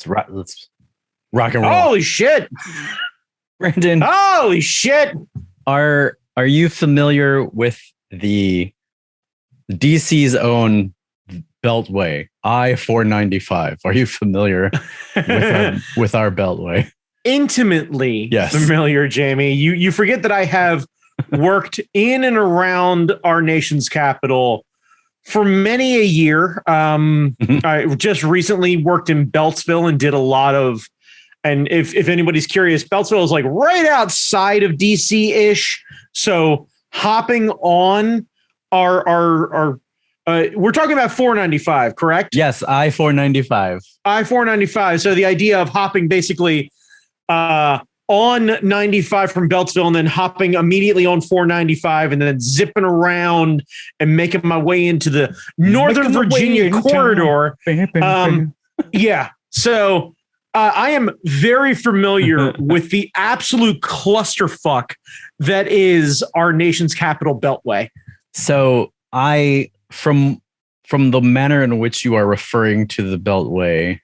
Let's rock and roll. Holy shit. Brandon. Holy shit. Are you familiar with the DC's own Beltway, I-495? Are you familiar with our Beltway? Intimately Yes. familiar, Jamie. You forget that I have worked in and around our nation's capital for many a year. I just recently worked in Beltsville and did a lot of, and if anybody's curious, Beltsville is like right outside of DC-ish. So hopping on our we're talking about 495, correct? Yes, I-495. I-495. So the idea of hopping basically on 95 from Beltsville and then hopping immediately on 495 and then zipping around and making my way into the Northern Virginia corridor. Yeah. So I am very familiar with the absolute clusterfuck that is our nation's capital Beltway. So from the manner in which you are referring to the Beltway,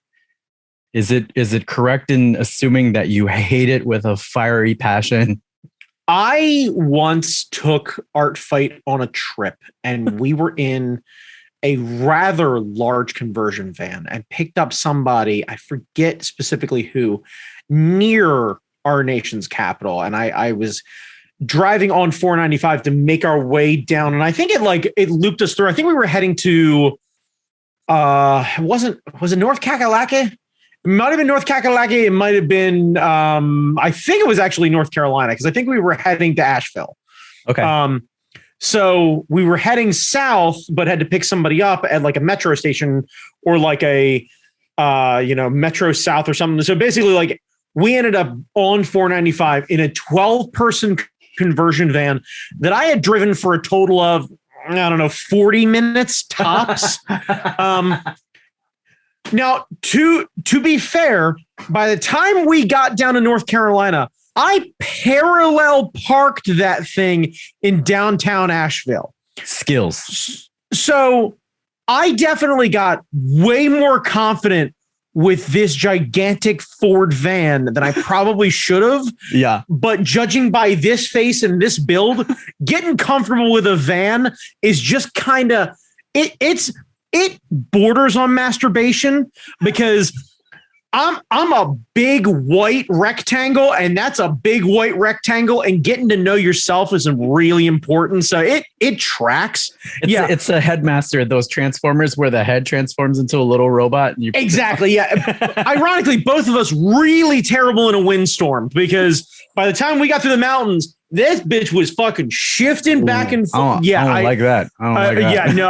is it correct in assuming that you hate it with a fiery passion? I once took Art Fight on a trip, and we were in a rather large conversion van and picked up somebody, I forget specifically who, near our nation's capital. And I was driving on 495 to make our way down. And I think it looped us through. I think we were heading to, was it North Kakalaki? It might have been North Kakalaki. It might have been, I think it was actually North Carolina, because I think we were heading to Asheville. Okay. So we were heading south, but had to pick somebody up at like a metro station or like a, Metro South or something. So basically, like, we ended up on 495 in a 12-person conversion van that I had driven for a total of, I don't know, 40 minutes tops. Now, to be fair, by the time we got down to North Carolina, I parallel parked that thing in downtown Asheville. Skills. So I definitely got way more confident with this gigantic Ford van than I probably should have. Yeah. But judging by this face and this build, getting comfortable with a van is just kind of, it borders on masturbation, because I'm a big white rectangle, and that's a big white rectangle, and getting to know yourself is really important. So it tracks. It's a Headmaster, those Transformers where the head transforms into a little robot. And Exactly. Yeah. Ironically, both of us really terrible in a windstorm, because by the time we got through the mountains, this bitch was fucking shifting back and forth. I don't like that. Yeah, no,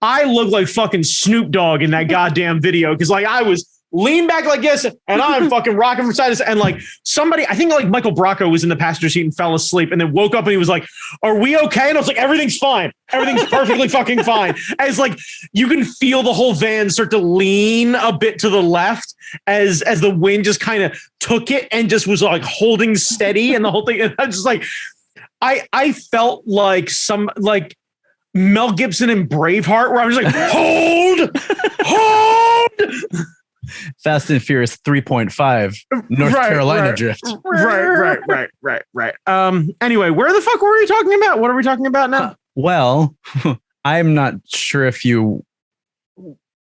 I look like fucking Snoop Dogg in that goddamn video, because like I was leaned back like this and I'm fucking rocking from side to side. And like somebody, I think like Michael Bracco was in the passenger seat and fell asleep and then woke up and he was like, "Are we okay?" And I was like, "Everything's fine. Everything's perfectly fucking fine." And it's like you can feel the whole van start to lean a bit to the left as the wind just kind of took it and just was like holding steady, and the whole thing. And I was just like, I felt like like Mel Gibson in Braveheart, where I was like, hold. Fast and Furious 3.5 North Carolina drift. Right. Anyway, where the fuck were we talking about? What are we talking about now? Well, I'm not sure if you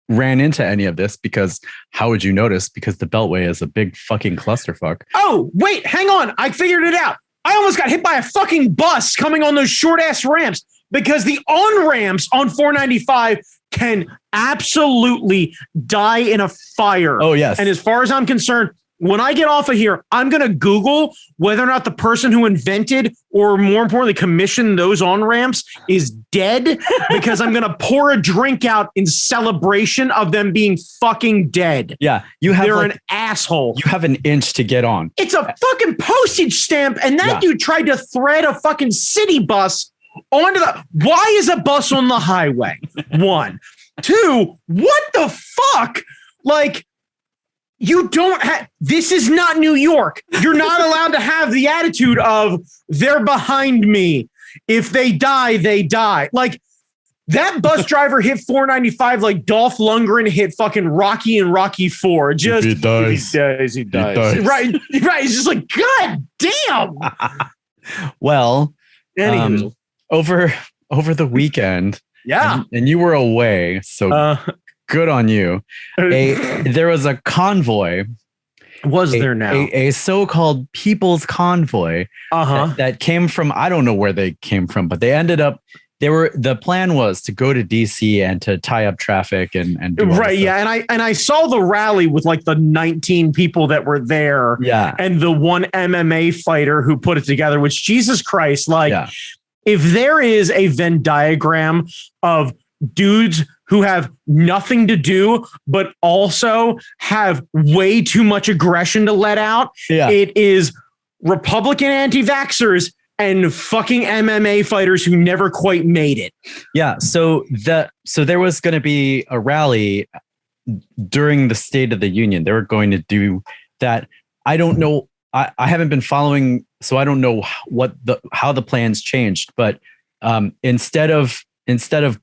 ran into any of this, because how would you notice? Because the Beltway is a big fucking clusterfuck. Oh, wait, hang on. I figured it out. I almost got hit by a fucking bus coming on those short ass ramps, because the on-ramps on 495 can absolutely die in a fire. Oh, yes. And as far as I'm concerned, when I get off of here, I'm going to Google whether or not the person who invented, or more importantly, commissioned those on-ramps is dead, because I'm going to pour a drink out in celebration of them being fucking dead. Yeah. They're an asshole. You have an inch to get on. It's a fucking postage stamp. And that dude tried to thread a fucking city bus onto why is a bus on the highway? One. Two, what the fuck? Like, you don't have, this is not New York. You're not allowed to have the attitude of they're behind me. If they die, they die. Like, That bus driver hit 495 like Dolph Lundgren hit fucking Rocky and Rocky 4. Just if he dies, he dies. Right. He's just like, God damn. Well, Anywho. over the weekend. Yeah. And you were away, so good on you. There was a convoy. Was there now? A so-called people's convoy that came from, I don't know where they came from, but they ended up, the plan was to go to DC and to tie up traffic and do right. Yeah. And I saw the rally with like the 19 people that were there. Yeah. And the one MMA fighter who put it together, which Jesus Christ, like if there is a Venn diagram of dudes who have nothing to do, but also have way too much aggression to let out, it is Republican anti-vaxxers and fucking MMA fighters who never quite made it. Yeah. So there was going to be a rally during the State of the Union. They were going to do that. I don't know. I haven't been following, so I don't know how the plans changed. But instead of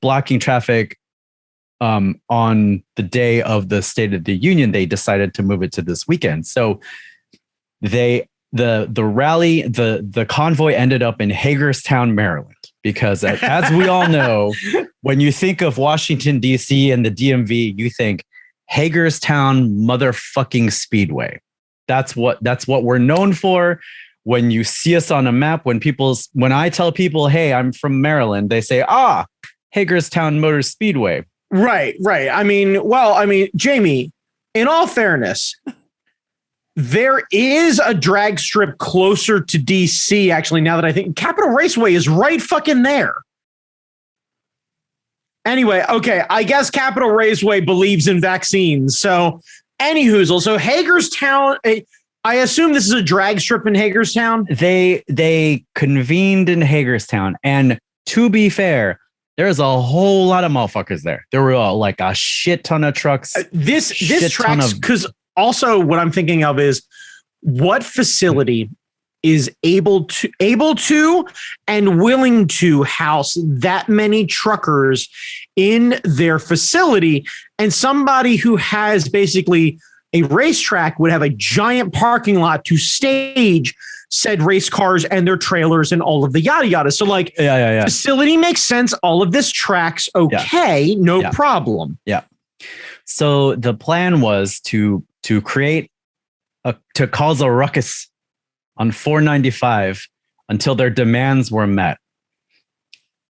blocking traffic on the day of the State of the Union, they decided to move it to this weekend. So the rally, the convoy ended up in Hagerstown, Maryland, because as we all know, when you think of Washington, D.C. and the DMV, you think Hagerstown motherfucking Speedway. That's what we're known for. When you see us on a map, when I tell people, hey, I'm from Maryland, they say, Hagerstown Motor Speedway. Right. I mean, Jamie, in all fairness, there is a drag strip closer to DC, actually, now that I think. Capitol Raceway is right fucking there. Anyway, okay, I guess Capitol Raceway believes in vaccines. So, anywho, so Hagerstown, I assume this is a drag strip in Hagerstown. They convened in Hagerstown, and to be fair, there's a whole lot of motherfuckers there. There were like a shit ton of trucks. This tracks, because also what I'm thinking of is what facility is able to and willing to house that many truckers in their facility, and somebody who has basically a racetrack would have a giant parking lot to stage said race cars and their trailers and all of the yada yada. So like, facility makes sense. All of this tracks okay, no problem. Yeah. So the plan was to create to cause a ruckus on 495 until their demands were met.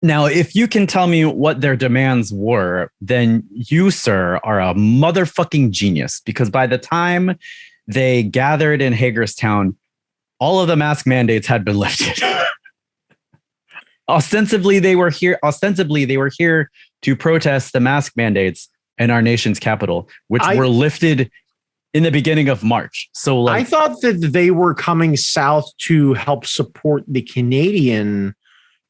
Now, if you can tell me what their demands were, then you, sir, are a motherfucking genius, because by the time they gathered in Hagerstown, all of the mask mandates had been lifted. Ostensibly, they were here to protest the mask mandates in our nation's capital, which were lifted in the beginning of March. So like, I thought that they were coming south to help support the Canadian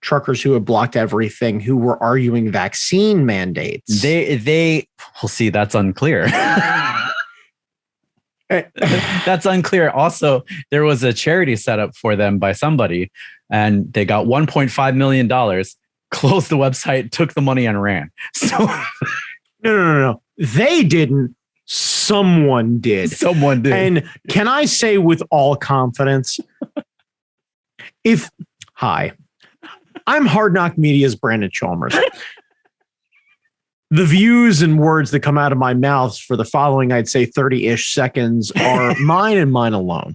truckers who had blocked everything, who were arguing vaccine mandates. We'll see. That's unclear. That's unclear. Also, there was a charity set up for them by somebody, and they got $1.5 million, closed the website, took the money, and ran. So no. They didn't. Someone did. And can I say with all confidence, I'm Hard Knock Media's Brandon Chalmers. The views and words that come out of my mouth for the following, I'd say 30-ish seconds, are mine and mine alone.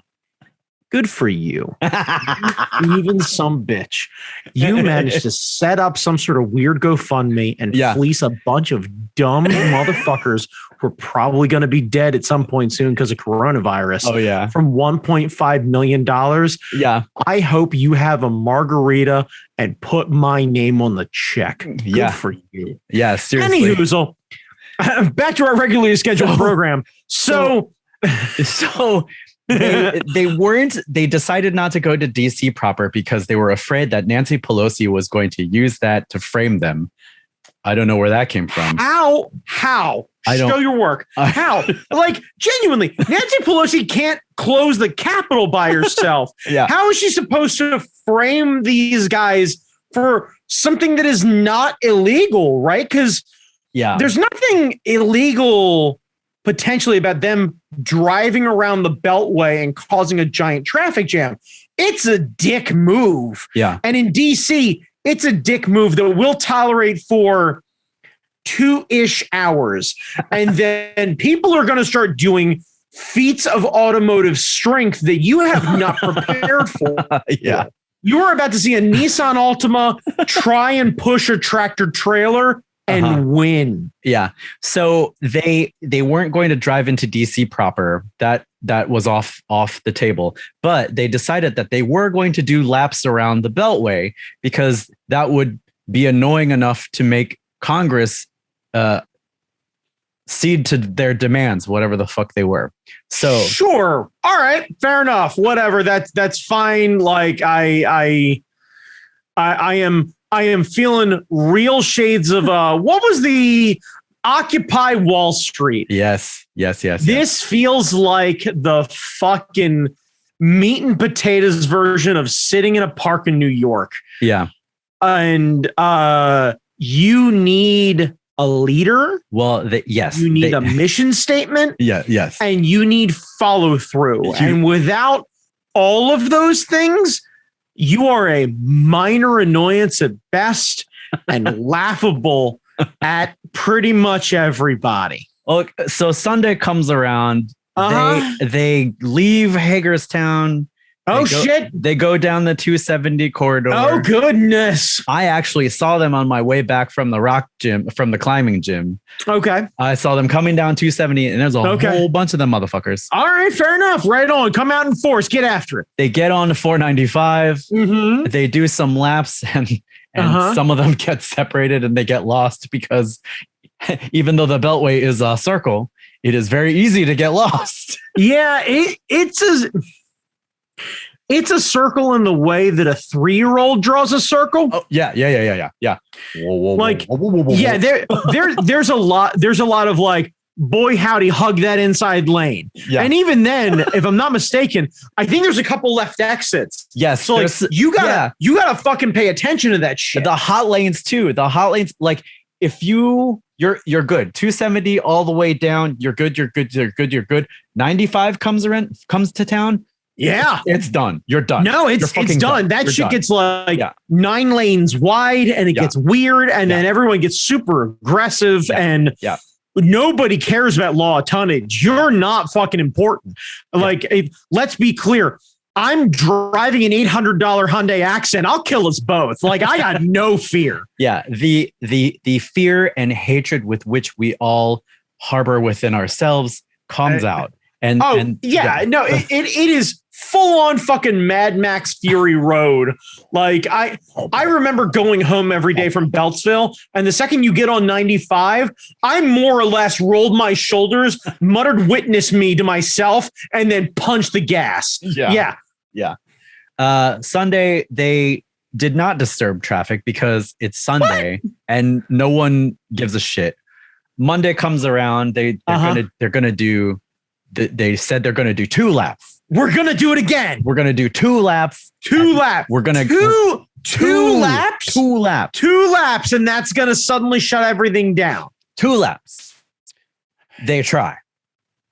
Good for you. Even some bitch. You managed to set up some sort of weird GoFundMe and fleece a bunch of dumb motherfuckers who are probably going to be dead at some point soon because of coronavirus. Oh, yeah. From $1.5 million. Yeah. I hope you have a margarita and put my name on the check. Good for you. Yeah, seriously. Anywho, back to our regularly scheduled program. So they decided not to go to DC proper because they were afraid that Nancy Pelosi was going to use that to frame them. I don't know where that came from. How? Show your work. How? Like, genuinely, Nancy Pelosi can't close the Capitol by herself. Yeah. How is she supposed to frame these guys for something that is not illegal, right? Because there's nothing illegal potentially about them driving around the Beltway and causing a giant traffic jam. It's a dick move. Yeah. And in DC, it's a dick move that we'll tolerate for 2-ish hours. And then people are going to start doing feats of automotive strength that you have not prepared for. Yeah. You're about to see a Nissan Altima try and push a tractor trailer and win. Yeah. So they weren't going to drive into DC proper. That was off the table. But they decided that they were going to do laps around the Beltway because that would be annoying enough to make Congress cede to their demands, whatever the fuck they were. So sure. All right. Fair enough. Whatever. That's fine. Like I am feeling real shades of what was the Occupy Wall Street? Yes. This feels like the fucking meat and potatoes version of sitting in a park in New York. Yeah. And you need a leader. Well, you need a mission statement. Yes. And you need follow through. And without all of those things, you are a minor annoyance at best and laughable at pretty much everybody. Oh, so Sunday comes around. They leave Hagerstown. Shit. They go down the 270 corridor. Oh, goodness. I actually saw them on my way back from the climbing gym. Okay. I saw them coming down 270 and there's a whole bunch of them motherfuckers. All right, fair enough. Right on. Come out in force. Get after it. They get on to 495. Mm-hmm. They do some laps and some of them get separated and they get lost because even though the Beltway is a circle, it is very easy to get lost. Yeah, it's a circle in the way that a 3-year-old draws a circle. Oh, yeah. There's a lot of like, boy, howdy, hug that inside lane. Yeah. And even then, if I'm not mistaken, I think there's a couple left exits. Yes. So like, you gotta fucking pay attention to that shit. The hot lanes too. The hot lanes, like if you're good. 270 all the way down. You're good. 95 comes to town. Yeah, it's done. You're done. No, it's done. That shit gets like 9 lanes wide and it gets weird. And then everyone gets super aggressive and nobody cares about law of tonnage. You're not fucking important. Like, let's be clear. I'm driving an $800 Hyundai Accent. I'll kill us both. Like, I got no fear. Yeah. The fear and hatred with which we all harbor within ourselves comes out. It is full on fucking Mad Max Fury Road. Like I remember going home every day from Beltsville, and the second you get on 95, I more or less rolled my shoulders, muttered "witness me" to myself, and then punched the gas. Yeah. Sunday they did not disturb traffic because it's Sunday and no one gives a shit. Monday comes around, they're gonna do. They said they're going to do 2 laps. We're going to do it again. We're going to do 2 laps. 2 laps. We're going to two laps. 2 laps. 2 laps. And that's going to suddenly shut everything down. 2 laps. They try.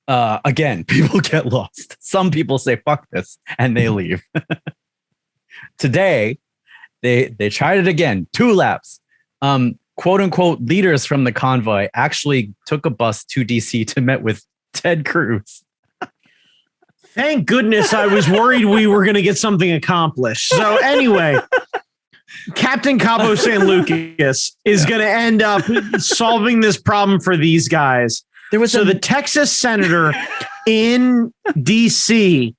Again, people get lost. Some people say, fuck this, and they leave. Today, they tried it again. 2 laps. Quote unquote leaders from the convoy actually took a bus to DC to meet with Ted Cruz. Thank goodness. I was worried we were going to get something accomplished. So anyway, Captain Cabo San Lucas is going to end up solving this problem for these guys. The Texas senator in DC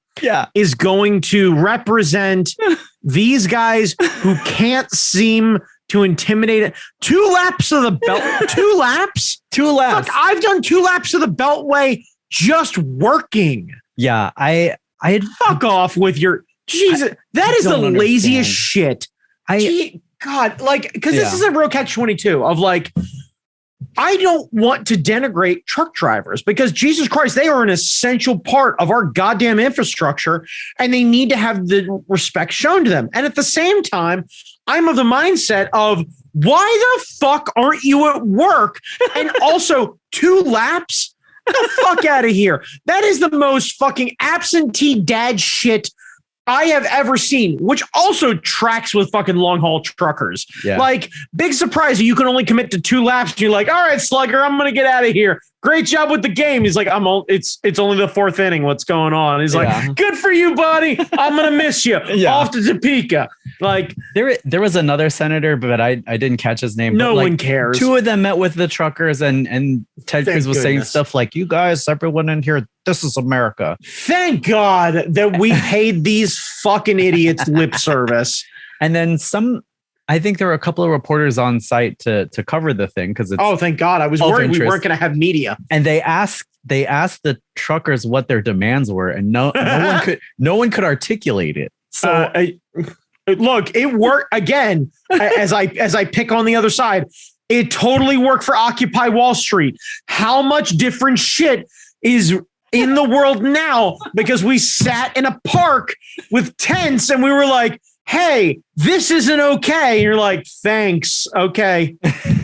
is going to represent these guys who can't seem to intimidate it. 2 laps of the belt. 2 laps? 2 laps. Fuck, I've done 2 laps of the Beltway just working. Yeah, I had fuck off with your Jesus. That is the laziest shit. God, like, because this is a real catch-22 of like, I don't want to denigrate truck drivers because Jesus Christ, they are an essential part of our goddamn infrastructure and they need to have the respect shown to them. And at the same time, I'm of the mindset of why the fuck aren't you at work? And also 2 laps? Get the fuck out of here. That is the most fucking absentee dad shit I have ever seen, which also tracks with fucking long haul truckers. Yeah. Like, big surprise, you can only commit to 2 laps. And you're like, all right, slugger, I'm going to get out of here. Great job with the game. He's like, it's only the 4th inning. What's going on? He's like, good for you, buddy. I'm going to miss you. Off to Topeka. Like, there was another senator, but I didn't catch his name. No one cares. 2 of them met with the truckers and Ted Cruz was saying stuff like, you guys, everyone in here, this is America. Thank God that we paid these fucking idiots lip service. And then I think there were a couple of reporters on site to cover the thing because it's thank God. I was worried we weren't going to have media. And they asked the truckers what their demands were, and no one could articulate it. So look, it worked again. as I pick on the other side, it totally worked for Occupy Wall Street. How much different shit is in the world now because we sat in a park with tents and we were like, hey, this isn't okay. And you're like, thanks. Okay.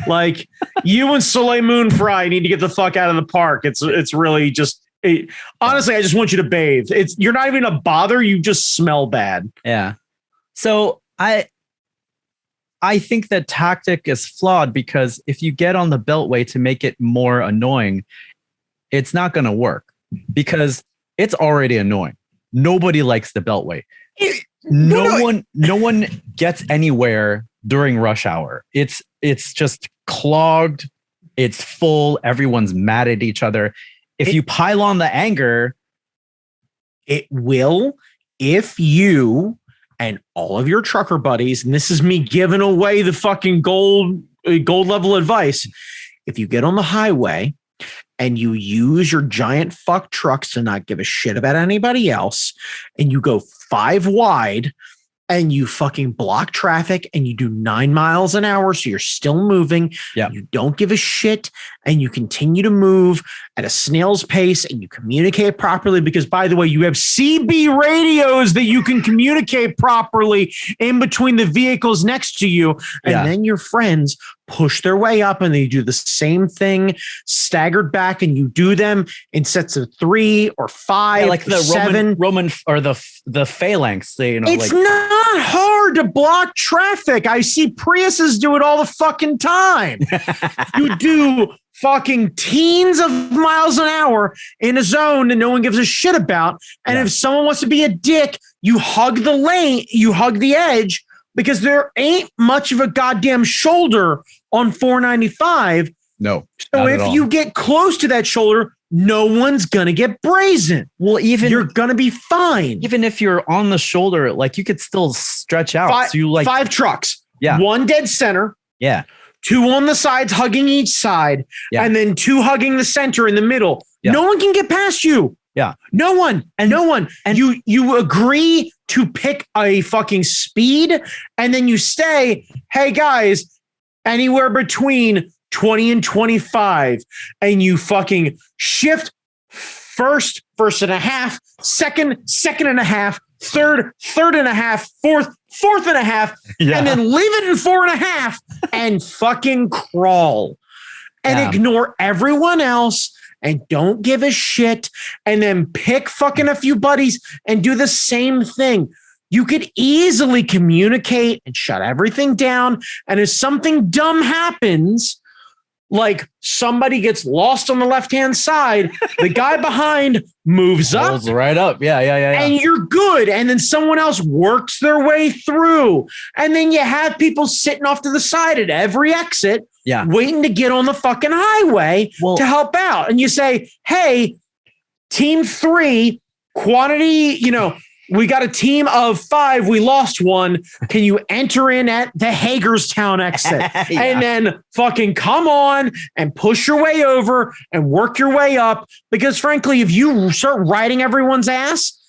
Like, you and Soleil Moon Frye need to get the fuck out of the park. It's really just, honestly, I just want you to bathe. You're not even a bother. You just smell bad. Yeah. So I think that tactic is flawed because if you get on the Beltway to make it more annoying, it's not going to work because it's already annoying. Nobody likes the Beltway. No one gets anywhere during rush hour. It's just clogged. It's full. Everyone's mad at each other. If you pile on the anger, it will. If you and all of your trucker buddies, and this is me giving away the fucking gold level advice. If you get on the highway and you use your giant fuck trucks to not give a shit about anybody else, and you go 5 wide and you fucking block traffic and you do 9 miles an hour, so you're still moving. Yeah. You don't give a shit and you continue to move at a snail's pace and you communicate properly because, by the way, you have CB radios that you can communicate properly in between the vehicles next to you. And then your friends push their way up and they do the same thing staggered back, and you do them in sets of 3 or 5, like the 7 Roman or the phalanx. It's not hard to block traffic. I see Priuses do it all the fucking time. You do fucking teens of miles an hour in a zone that no one gives a shit about. And if someone wants to be a dick, you hug the lane, you hug the edge, because there ain't much of a goddamn shoulder on 495. No. So if you get close to that shoulder, no one's going to get brazen. Well, you're going to be fine. Even if you're on the shoulder, like, you could still stretch out. So you 5 trucks. Yeah. 1 dead center. Yeah. 2 on the sides hugging each side. Yeah. And then 2 hugging the center in the middle. Yeah. No one can get past you. Yeah. No one. And no one. And you agree to pick a fucking speed, and then you stay, hey guys, anywhere between 20 and 25, and you fucking shift first and a half, second and a half, third and a half, fourth and a half, and then leave it in 4.5 and fucking crawl and ignore everyone else and don't give a shit, and then pick fucking a few buddies and do the same thing. You could easily communicate and shut everything down. And if something dumb happens, like somebody gets lost on the left-hand side, the guy behind moves up. Right up. Yeah. And you're good. And then someone else works their way through. And then you have people sitting off to the side at every exit, waiting to get on the fucking highway to help out. And you say, hey, team 3, quantity, we got a team of 5. We lost 1. Can you enter in at the Hagerstown exit? And then fucking come on and push your way over and work your way up. Because frankly, if you start riding everyone's ass,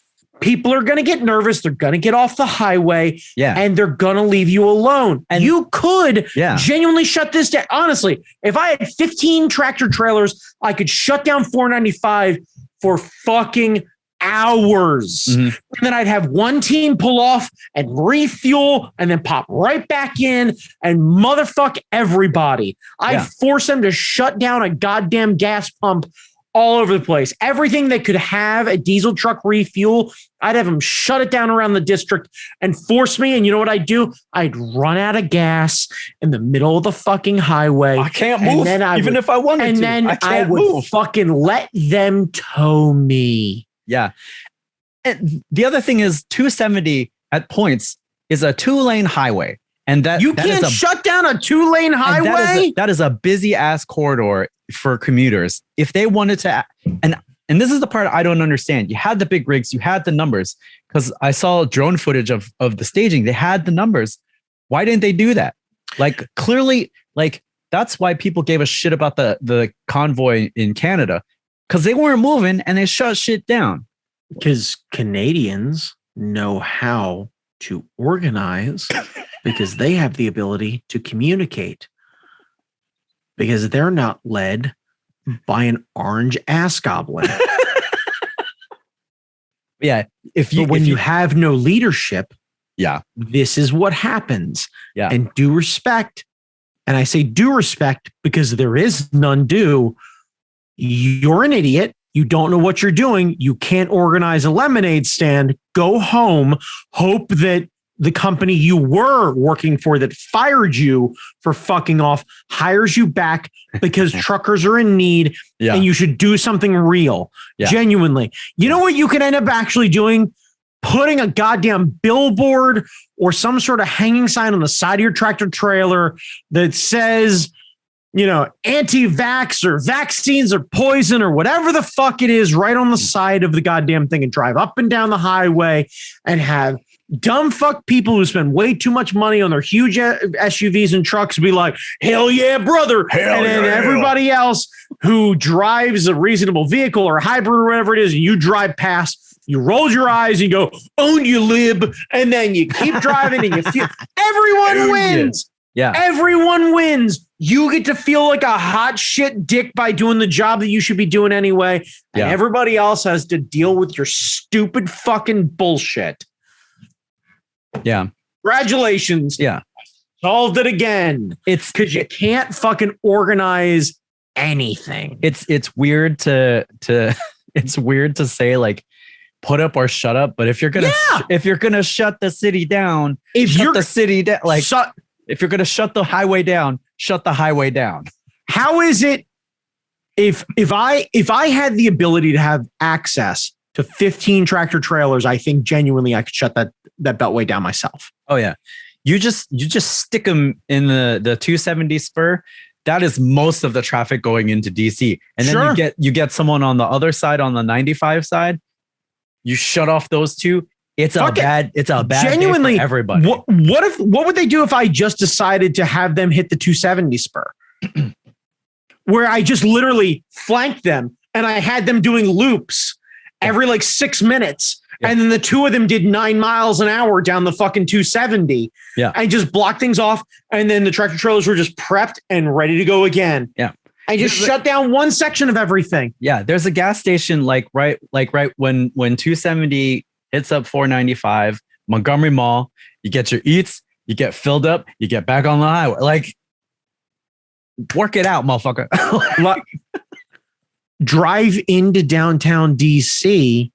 people are going to get nervous. They're going to get off the highway, and they're going to leave you alone. And you could genuinely shut this down. Honestly, if I had 15 tractor trailers, I could shut down 495 for fucking hours. And then I'd have one team pull off and refuel and then pop right back in and motherfuck everybody. I'd force them to shut down a goddamn gas pump all over the place. Everything that could have a diesel truck refuel, I'd have them shut it down around the district and force me. And you know what I'd do? I'd run out of gas in the middle of the fucking highway. I can't move, even if I wanted to. And then I would fucking let them tow me. Yeah. And the other thing is 270 at points is a 2-lane highway. And that you can't shut down a 2-lane highway. That is a busy ass corridor for commuters. If they wanted to, and this is the part I don't understand. You had the big rigs, you had the numbers, because I saw drone footage of the staging. They had the numbers. Why didn't they do that? Like, clearly, like, that's why people gave a shit about the convoy in Canada, because they weren't moving and they shut shit down. Because Canadians know how to organize because they have the ability to communicate, because they're not led by an orange ass goblin. But when you have no leadership, this is what happens. Yeah. And due respect, and I say due respect because there is none due. You're an idiot. You don't know what you're doing. You can't organize a lemonade stand. Go home. Hope that the company you were working for that fired you for fucking off hires you back, because truckers are in need and you should do something real. Genuinely. You know what you can end up actually doing? Putting a goddamn billboard or some sort of hanging sign on the side of your tractor trailer that says, you know, anti-vax or vaccines are poison or whatever the fuck it is, right on the side of the goddamn thing, and drive up and down the highway and have dumb fuck people who spend way too much money on their huge SUVs and trucks be like, hell yeah, brother. And then everybody else who drives a reasonable vehicle or a hybrid or whatever it is, and you drive past, you roll your eyes and you go, own you lib. And then you keep driving and you feel everyone wins. Yeah. Everyone wins. You get to feel like a hot shit dick by doing the job that you should be doing anyway. And everybody else has to deal with your stupid fucking bullshit. Yeah. Congratulations. Yeah. Solved it again. It's because you can't fucking organize anything. It's weird to it's weird to say like put up or shut up. But if you're gonna shut the city down, if you're gonna shut the highway down, shut the highway down. How is it if I had the ability to have access to 15 tractor trailers, I think genuinely I could shut that beltway down myself. Oh yeah. You just stick them in the 270 spur. That is most of the traffic going into DC. And then you get someone on the other side, on the 95 side. You shut off those two. It's a bad genuinely day for everybody. What would they do if I just decided to have them hit the 270 spur? Where I just literally flanked them and I had them doing loops every like 6 minutes. Yeah. And then the two of them did 9 miles an hour down the fucking 270. Yeah. I just blocked things off. And then the tractor trailers were just prepped and ready to go again. Yeah. I just shut down one section of everything. Yeah. There's a gas station like right when 270 hits up 495, Montgomery Mall, you get your eats, you get filled up, you get back on the highway. Like, work it out, motherfucker. Drive into downtown DC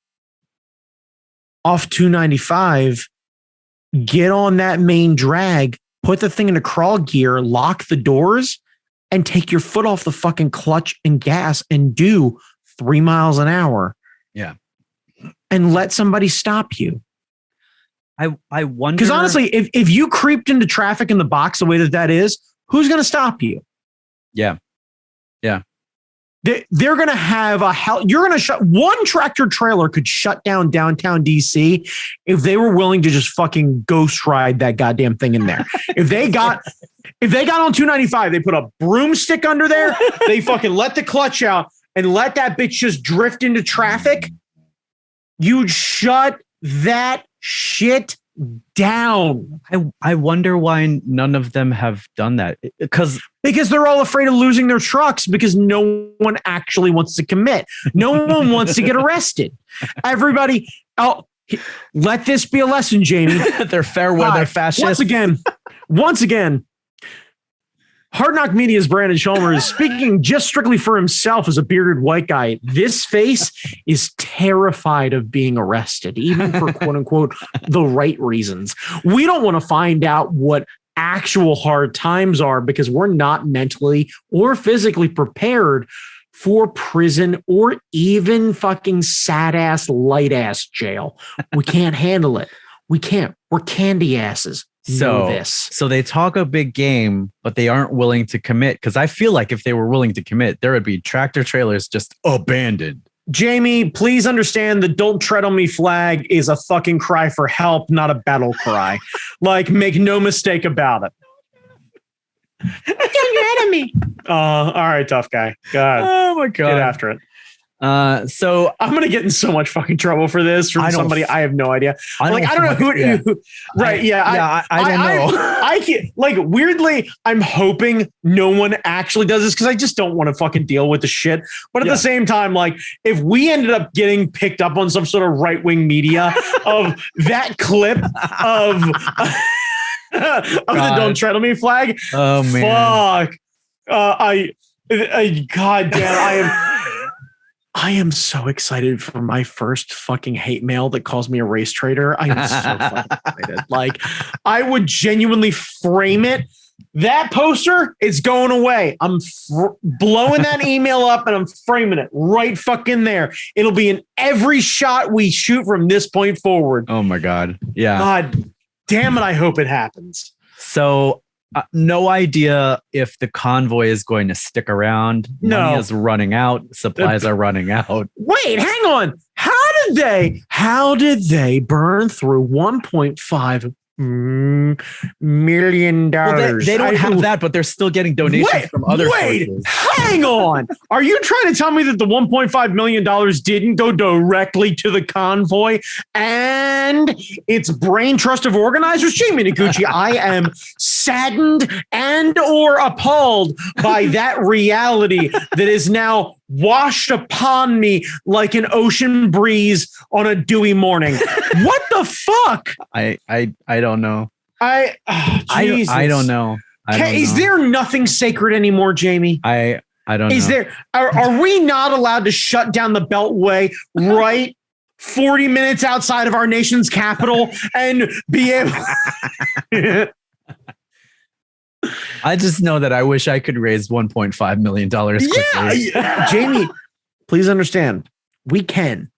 off 295, get on that main drag, put the thing into crawl gear, lock the doors, and take your foot off the fucking clutch and gas and do 3 miles an hour. Yeah. And let somebody stop you. I wonder. Because honestly, if you creeped into traffic in the box the way that is, who's going to stop you? Yeah. Yeah. They're going to have you're going to shut one tractor trailer could shut down downtown DC if they were willing to just fucking ghost ride that goddamn thing in there. If they got on 295, they put a broomstick under there, they fucking let the clutch out and let that bitch just drift into traffic. You'd shut that shit down. I wonder why none of them have done that. Because they're all afraid of losing their trucks because no one actually wants to commit. No one wants to get arrested. Everybody, let this be a lesson, Jamie. They're fair weather fascists. Once again, Hard Knock Media's Brandon Chalmers is speaking just strictly for himself as a bearded white guy. This face is terrified of being arrested, even for quote unquote the right reasons. We don't want to find out what actual hard times are because we're not mentally or physically prepared for prison or even fucking sad ass, light ass jail. We can't handle it. We can't. We're candy asses. So they talk a big game, but they aren't willing to commit. Because I feel like if they were willing to commit, there would be tractor trailers just abandoned. Jamie, please understand the "Don't Tread on Me" flag is a fucking cry for help, not a battle cry. Like, make no mistake about it. You're your enemy. All right, tough guy. God. Oh my God. Get after it. So I'm gonna get in so much fucking trouble for this from somebody I have no idea. I don't know who. Yeah. Right? Yeah. I don't know. I can't. Like, weirdly, I'm hoping no one actually does this because I just don't want to fucking deal with the shit. But at the same time, like, if we ended up getting picked up on some sort of right wing media of that clip of the "Don't Tread on Me" flag, oh man, fuck. God damn, I am so excited for my first fucking hate mail that calls me a race traitor. I am so fucking excited. Like, I would genuinely frame it. That poster is going away. I'm blowing that email up and I'm framing it right fucking there. It'll be in every shot we shoot from this point forward. Oh my God. Yeah. God damn it. I hope it happens. So no idea if the convoy is going to stick around. Money is running out. Supplies are running out. Wait, hang on. How did they burn through $1.5 million? Well, they don't have that, but they're still getting donations from other sources. Hang on. Are you trying to tell me that the $1.5 million didn't go directly to the convoy and its brain trust of organizers? Jamie Noguchi, I am saddened and or appalled by that reality that is now washed upon me like an ocean breeze on a dewy morning. What the fuck? I don't know. I don't know. Is there nothing sacred anymore, Jamie? I don't know. Is there? Are we not allowed to shut down the Beltway right 40 minutes outside of our nation's capital and be able? I just know that I wish I could raise $1.5 million quickly. Yeah. Jamie, please understand, we can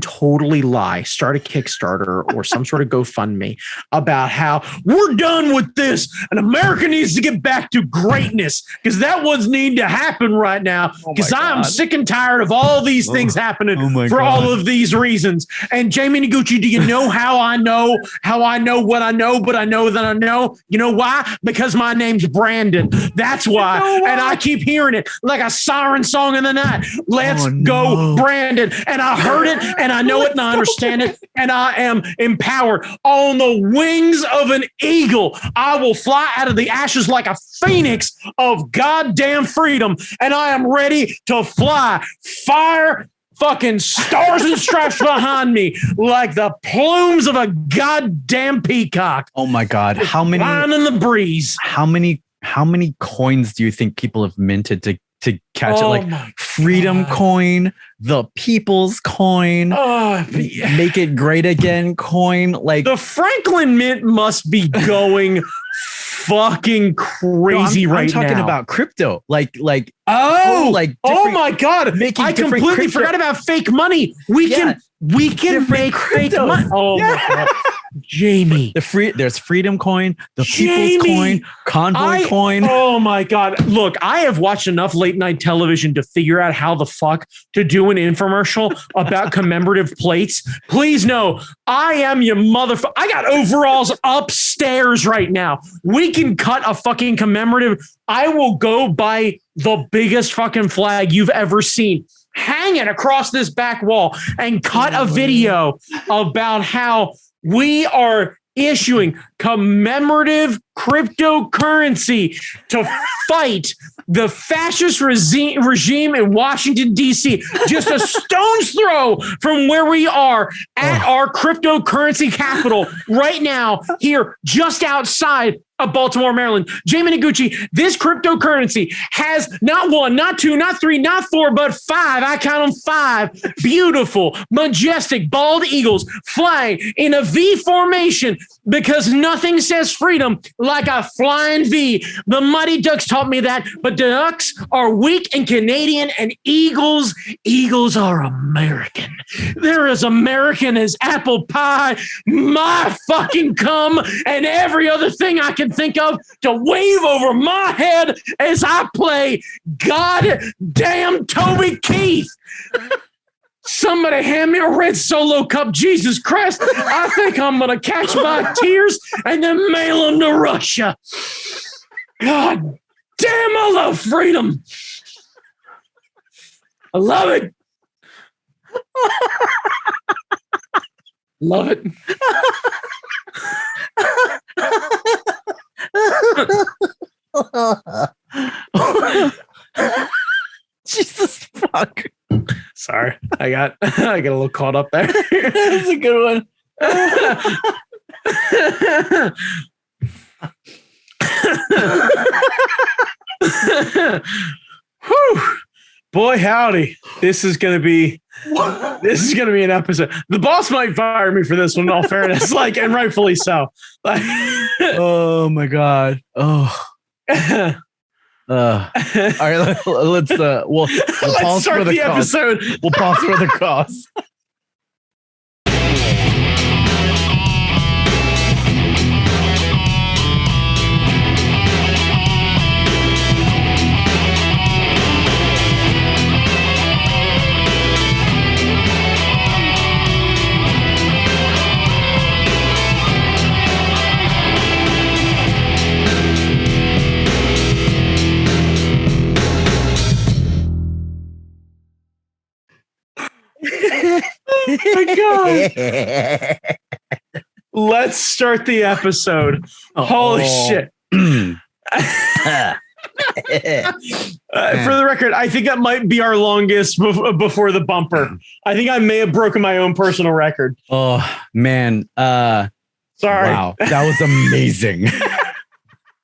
totally lie, start a Kickstarter or some sort of GoFundMe about how we're done with this and America needs to get back to greatness because that one's need to happen right now because I'm sick and tired of all these things happening for all of these reasons. And Jamie Noguchi, do you know how I know what I know, but I know that I know? You know why? Because my name's Brandon. That's why. And I keep hearing it like a siren song in the night. Let's go, Brandon. And I heard it and I know it and I understand it and I am empowered. On the wings of an eagle, I will fly out of the ashes like a phoenix of goddamn freedom and I am ready to fly. Fire fucking stars and stripes behind me like the plumes of a goddamn peacock. Oh my God. How many flying in the breeze? How many coins do you think people have minted to catch it? Like Freedom Coin, the People's Coin, Make It Great Again coin. Like the Franklin Mint must be going fucking crazy right now. I'm talking about crypto. Oh my God. I completely forgot about fake money. We can make fake money. Oh my God. Jamie. There's Freedom Coin, the People's Coin, Convoy Coin. Oh my God. Look, I have watched enough late night television to figure out how the fuck to do an infomercial about commemorative plates. Please know, I am your motherfucker. I got overalls upstairs right now. We can cut a fucking commemorative. I will go buy the biggest fucking flag you've ever seen. hang it across this back wall and cut a video about how we are issuing commemorative cryptocurrency to fight the fascist regime in Washington, D.C., just a stone's throw from where we are at our cryptocurrency capital right now, here just outside of Baltimore, Maryland. Jamie Noguchi, this cryptocurrency has not one, not two, not three, not four, but five. I count them five beautiful, majestic, bald eagles flying in a V formation because nothing says freedom like a flying V. The Mighty Ducks taught me that, but ducks are weak and Canadian, and eagles are American. They're as American as apple pie, my fucking cum, and every other thing I can think of to wave over my head as I play goddamn Toby Keith. Somebody hand me a red Solo cup. Jesus Christ. I think I'm going to catch my tears and then mail them to Russia. God damn, I love freedom. I love it. Love it. Jesus fuck. Sorry, I got a little caught up there. That's a good one. Whew. Boy, howdy! This is gonna be an episode. The boss might fire me for this one. In all fairness, and rightfully so. Oh my god. Oh. All right, let's we'll pause start for the episode. We'll pause for the cause. My God. Let's start the episode. Holy shit. For the record, I think that might be our longest before the bumper. I think I may have broken my own personal record. Oh, man. Sorry. Wow. That was amazing.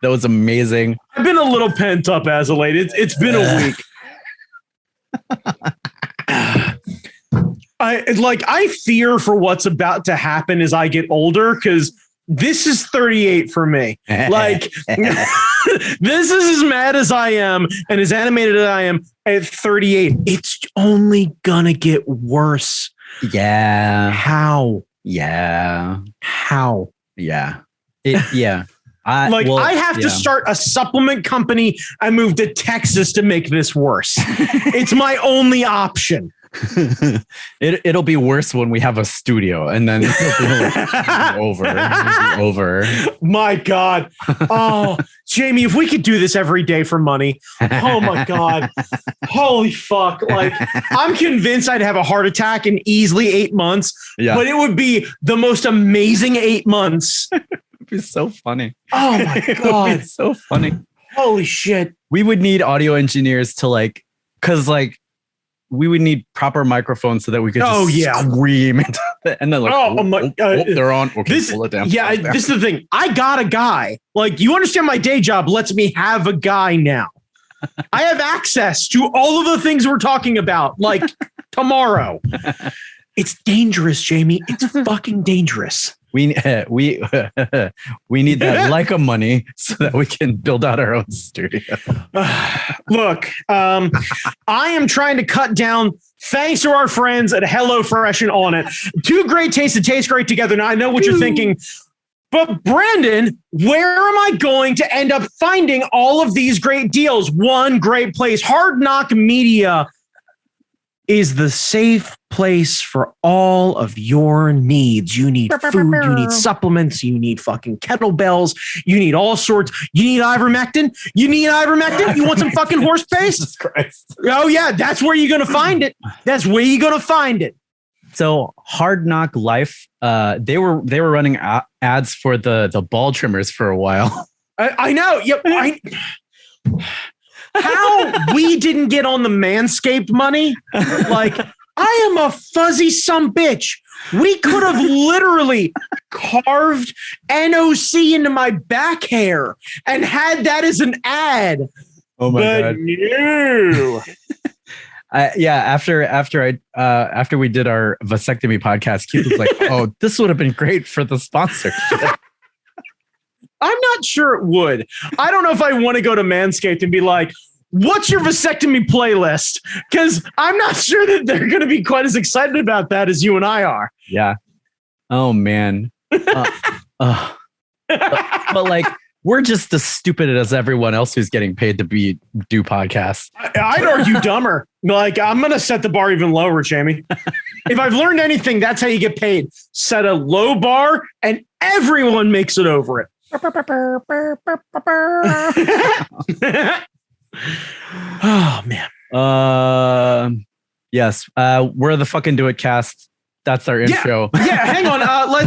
That was amazing. I've been a little pent up as of late. It's been a week. I fear for what's about to happen as I get older, because this is 38 for me. This is as mad as I am and as animated as I am at 38. It's only gonna get worse. Yeah. How? Yeah. How? Yeah. Yeah. I have to start a supplement company and move to Texas to make this worse. It's my only option. It'll be worse when we have a studio, and then it'll be over. My God. Oh, Jamie, if we could do this every day for money. Oh my God. Holy fuck. I'm convinced I'd have a heart attack in easily 8 months, but it would be the most amazing 8 months. It'd be so funny. Oh my God. It'd be so funny. Holy shit. We would need audio engineers to because we would need proper microphones so that we could scream and then they're on. Okay, pull it down. Yeah, this is the thing. I got a guy. You understand, my day job lets me have a guy now. I have access to all of the things we're talking about, tomorrow. It's dangerous, Jamie. It's fucking dangerous. We need that Leica money so that we can build out our own studio. Look, I am trying to cut down, thanks to our friends at HelloFresh and On It. Two great tastes that taste great together. Now, I know what you're thinking, but Brandon, where am I going to end up finding all of these great deals? One great place, Hard Knock Media is the safe place for all of your needs. You need food, you need supplements, you need fucking kettlebells, you need all sorts. You need ivermectin. You want some fucking horse paste? Jesus Christ. Oh yeah, that's where you're gonna find it. So Hard Knock Life, they were running ads for the ball trimmers for a while. I know. Yep. How we didn't get on the Manscaped money? Like, I am a fuzzy sumbitch. We could have literally carved NOC into my back hair and had that as an ad. Oh my God. No. After we did our vasectomy podcast, Keith was like, "Oh, this would have been great for the sponsorship." I'm not sure it would. I don't know if I want to go to Manscaped and be like, what's your vasectomy playlist? Because I'm not sure that they're going to be quite as excited about that as you and I are. Yeah. Oh, man. But like, we're just as stupid as everyone else who's getting paid to do podcasts. I'd argue dumber. Like, I'm going to set the bar even lower, Jamie. If I've learned anything, that's how you get paid. Set a low bar and everyone makes it over it. Oh man. Yes. We're the fucking Do It Cast. That's our intro. Yeah, hang on.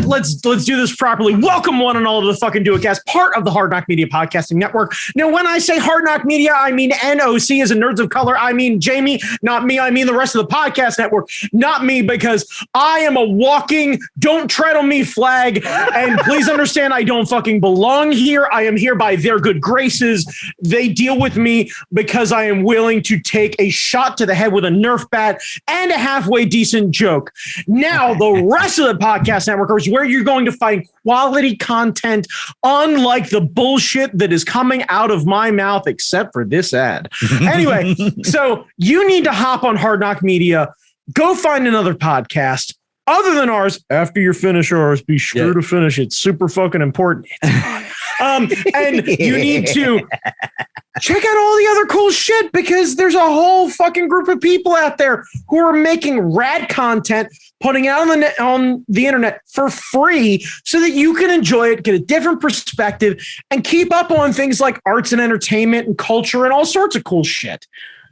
Let's do this properly. Welcome one and all to the fucking Do It Cast, part of the Hard Knock Media Podcasting Network. Now, when I say Hard Knock Media, I mean NOC as in Nerds of Color. I mean Jamie, not me. I mean the rest of the podcast network, not me, because I am a walking don't tread on me flag. And please understand, I don't fucking belong here. I am here by their good graces. They deal with me because I am willing to take a shot to the head with a Nerf bat and a halfway decent joke. Now, the rest of the podcast network is where you're going to find quality content, unlike the bullshit that is coming out of my mouth, except for this ad. Anyway, so you need to hop on Hard Knock Media, go find another podcast other than ours. After you finish ours, be sure to finish it. Super fucking important. And you need to check out all the other cool shit, because there's a whole fucking group of people out there who are making rad content, putting it out on the internet for free so that you can enjoy it, get a different perspective, and keep up on things like arts and entertainment and culture and all sorts of cool shit.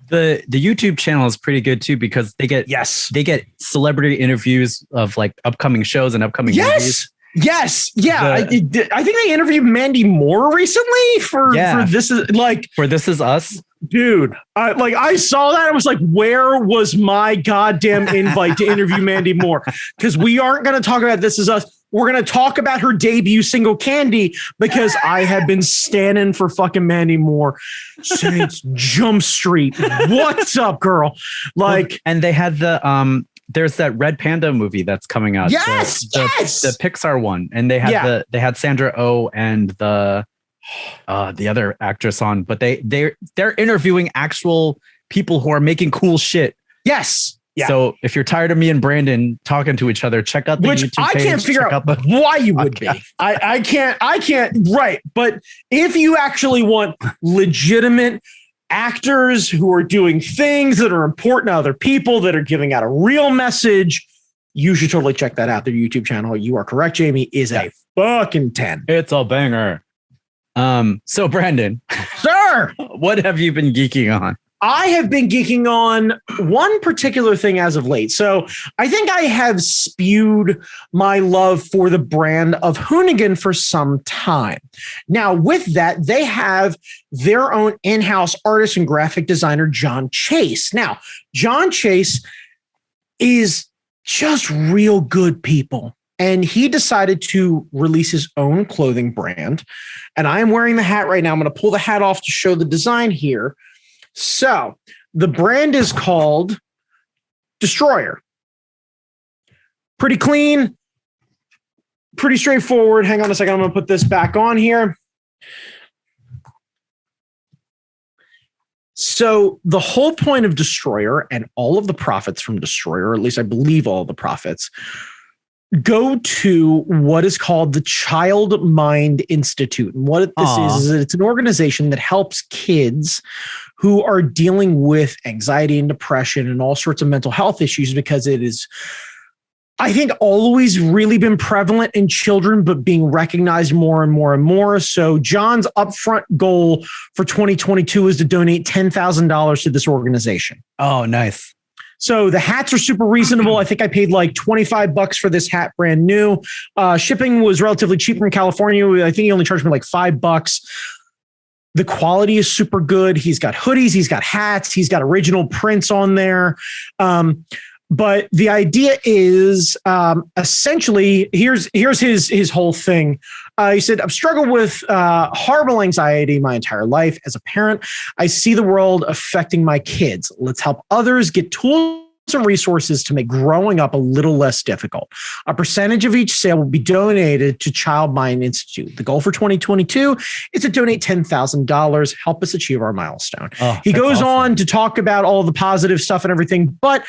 The YouTube channel is pretty good too, because they get celebrity interviews of like upcoming shows and upcoming movies. Yes. Yeah. I think they interviewed Mandy Moore recently for This Is Us. Dude, I saw that. I was like, where was my goddamn invite to interview Mandy Moore? Because we aren't going to talk about This Is Us. We're going to talk about her debut single, Candy, because I have been standing for fucking Mandy Moore since Jump Street. What's up, girl? Like, and they had there's that Red Panda movie that's coming out. Yes, the Pixar one, and they had Sandra Oh and the other actress on, but they're interviewing actual people who are making cool shit. Yes. Yeah. So if you're tired of me and Brandon talking to each other, check out the YouTube page. I can't figure out why you would be. I can't. Right. But if you actually want legitimate actors who are doing things that are important to other people, that are giving out a real message, you should totally check that out. Their YouTube channel, you are correct, Jamie, is a fucking 10. It's a banger. So Brandon, sir, what have you been geeking on? I have been geeking on one particular thing as of late. So I think I have spewed my love for the brand of Hoonigan for some time. Now, with that, they have their own in-house artist and graphic designer, John Chase. Now, John Chase is just real good people. And he decided to release his own clothing brand. And I am wearing the hat right now. I'm going to pull the hat off to show the design here. So the brand is called Destroyer. Pretty clean, pretty straightforward. Hang on a second. I'm going to put this back on here. So the whole point of Destroyer and all of the profits from Destroyer, or at least I believe all the profits, go to what is called the Child Mind Institute. And what this is it's an organization that helps kids who are dealing with anxiety and depression and all sorts of mental health issues, because it is, I think, always really been prevalent in children, but being recognized more and more and more. So John's upfront goal for 2022 is to donate $10,000 to this organization. Oh, nice. So the hats are super reasonable. I think I paid like $25 for this hat, brand new. Shipping was relatively cheap from California. I think he only charged me like $5. The quality is super good. He's got hoodies, he's got hats, he's got original prints on there. But the idea is essentially, here's his whole thing. He said, I've struggled with horrible anxiety my entire life. As a parent, I see the world affecting my kids. Let's help others get tools and resources to make growing up a little less difficult. A percentage of each sale will be donated to Child Mind Institute. The goal for 2022 is to donate $10,000, help us achieve our milestone. Oh, he goes on to talk about all the positive stuff and everything, but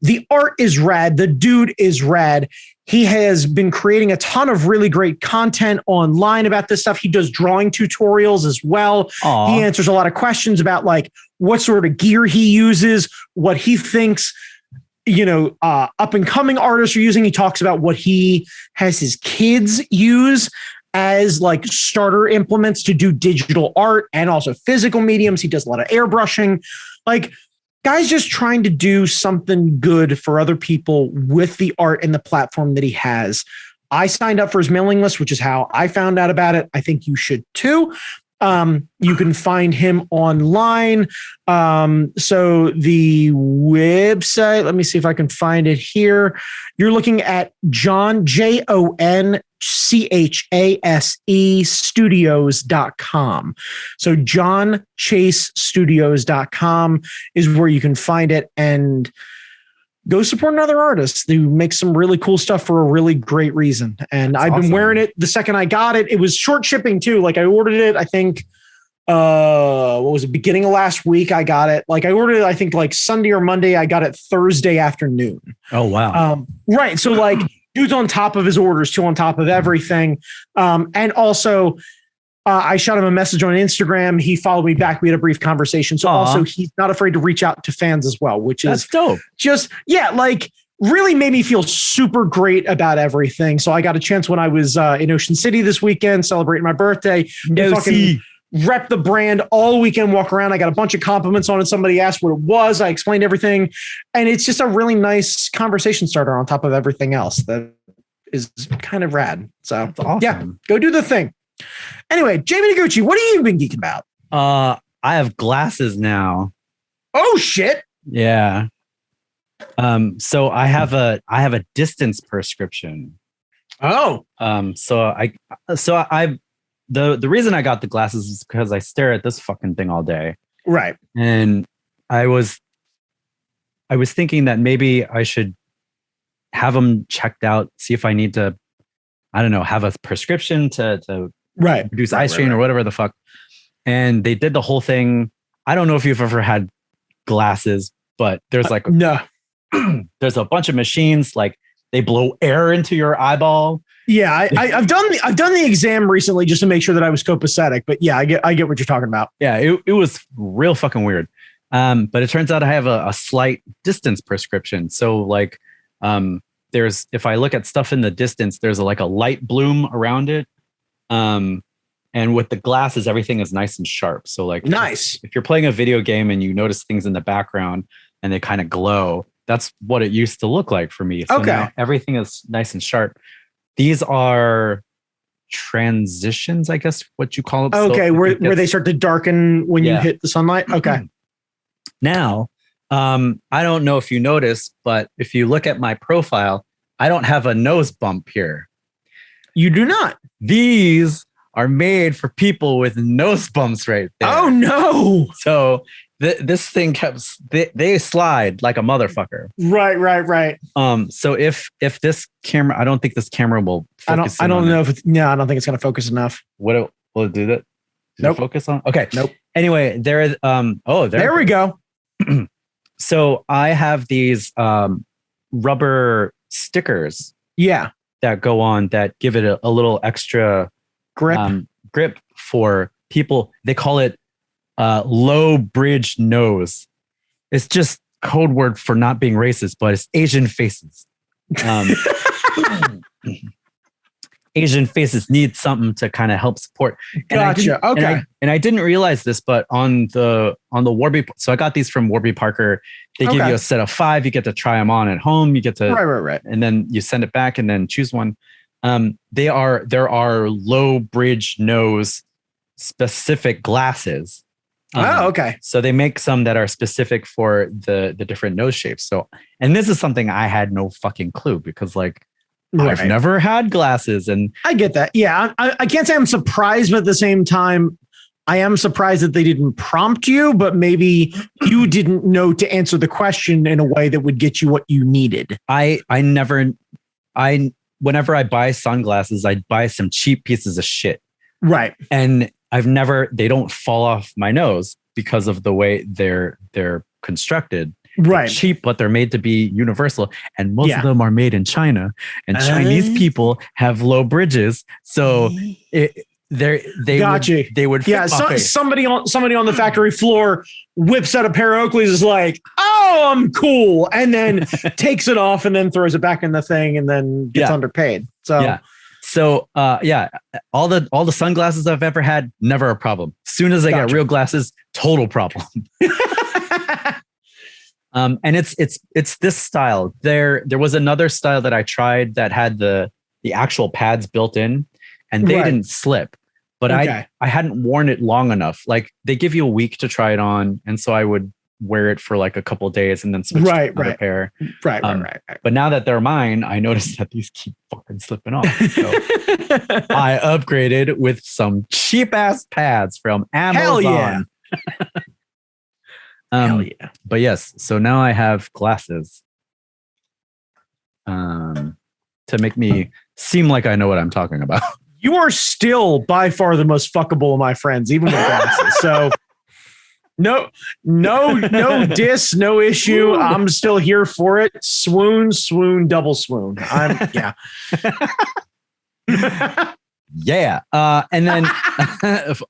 the art is rad. The dude is rad. He has been creating a ton of really great content online about this stuff. He does drawing tutorials as well. Aww. He answers a lot of questions about like what sort of gear he uses, what he thinks, up and coming artists are using. He talks about what he has his kids use as like starter implements to do digital art and also physical mediums. He does a lot of airbrushing. Like, guy's just trying to do something good for other people with the art and the platform that he has. I signed up for his mailing list, which is how I found out about it. I think you should too. You can find him online. So the website, let me see if I can find it here. You're looking at John, JONCHASE studios.com. So johnchasestudios.com is where you can find it, and go support another artist who makes some really cool stuff for a really great reason. And I've been wearing it the second I got it. It was short shipping too. Like I ordered it, I think, what was it? Beginning of last week, I got it. Like I ordered it, I think like Sunday or Monday. I got it Thursday afternoon. Oh, wow. Right. So like dude's on top of his orders too, on top of everything. And also, I shot him a message on Instagram. He followed me back. We had a brief conversation. So also he's not afraid to reach out to fans as well, which is dope. Just, yeah, like really made me feel super great about everything. So I got a chance when I was in Ocean City this weekend, celebrating my birthday. Fucking rep the brand all weekend, walk around. I got a bunch of compliments on it. Somebody asked what it was. I explained everything. And it's just a really nice conversation starter on top of everything else that is kind of rad. So awesome. Yeah, go do the thing. Anyway, Jamie Noguchi, what have you been geeking about? I have glasses now. Oh shit. Yeah. So I have a distance prescription. Oh. The reason I got the glasses is because I stare at this fucking thing all day. Right. And I was thinking that maybe I should have them checked out, see if I need to, I don't know, have a prescription to produce eye strain or whatever the fuck. And they did the whole thing. I don't know if you've ever had glasses, but there's like no. There's a bunch of machines, like they blow air into your eyeball. Yeah, I've done the exam recently just to make sure that I was copacetic. But yeah, I get what you're talking about. Yeah, it was real fucking weird. But it turns out I have a slight distance prescription. So like there's, if I look at stuff in the distance, there's like a light bloom around it. And with the glasses, everything is nice and sharp. So like nice. If you're playing a video game and you notice things in the background and they kind of glow, that's what it used to look like for me. So now everything is nice and sharp. These are transitions, I guess what you call it. Okay, so where they start to darken when you hit the sunlight. Okay. Now, I don't know if you noticed, but if you look at my profile, I don't have a nose bump here. You do not. These are made for people with nose bumps right there. Oh no. So this thing they slide like a motherfucker. Right. So if this camera, I don't think this camera will focus. I don't know if it's, no, I don't think it's going to focus enough. Will it do that? Nope. Focus on? Okay. Nope. Anyway, there we go. So I have these rubber stickers. Yeah. That go on that give it a little extra grip for people. They call it low bridge nose. It's just code word for not being racist, but it's Asian faces. Asian faces need something to kind of help support. Gotcha. Okay. And I didn't realize this, but on the Warby, so I got these from Warby Parker. They give you a set of 5. You get to try them on at home. You get to right, and then you send it back and then choose one. There are low bridge nose specific glasses. Okay. So they make some that are specific for the different nose shapes. So, and this is something I had no fucking clue because I've never had glasses, and I get that. Yeah, I can't say I'm surprised, but at the same time, I am surprised that they didn't prompt you, but maybe you didn't know to answer the question in a way that would get you what you needed. Whenever I buy sunglasses, I buy some cheap pieces of shit. Right. And they don't fall off my nose because of the way they're constructed. Right. They're cheap, but they're made to be universal. And most of them are made in China, and Chinese people have low bridges. So they would fit my face. Somebody on the factory floor whips out a pair of Oakleys, is like, oh, I'm cool, and then takes it off and then throws it back in the thing and then gets underpaid. So all the sunglasses I've ever had, never a problem. As soon as I get real glasses, total problem. And it's this style. There was another style that I tried that had the actual pads built in, and they didn't slip. But I hadn't worn it long enough. Like, they give you a week to try it on, and so I would wear it for like a couple of days and then switch to another pair. Right. But now that they're mine, I noticed that these keep fucking slipping off. So I upgraded with some cheap ass pads from Amazon. Hell yeah. Hell yeah. But yes, so now I have glasses to make me seem like I know what I'm talking about. You are still by far the most fuckable of my friends, even with glasses. So no diss, no issue. I'm still here for it. Swoon, double swoon. Yeah. And then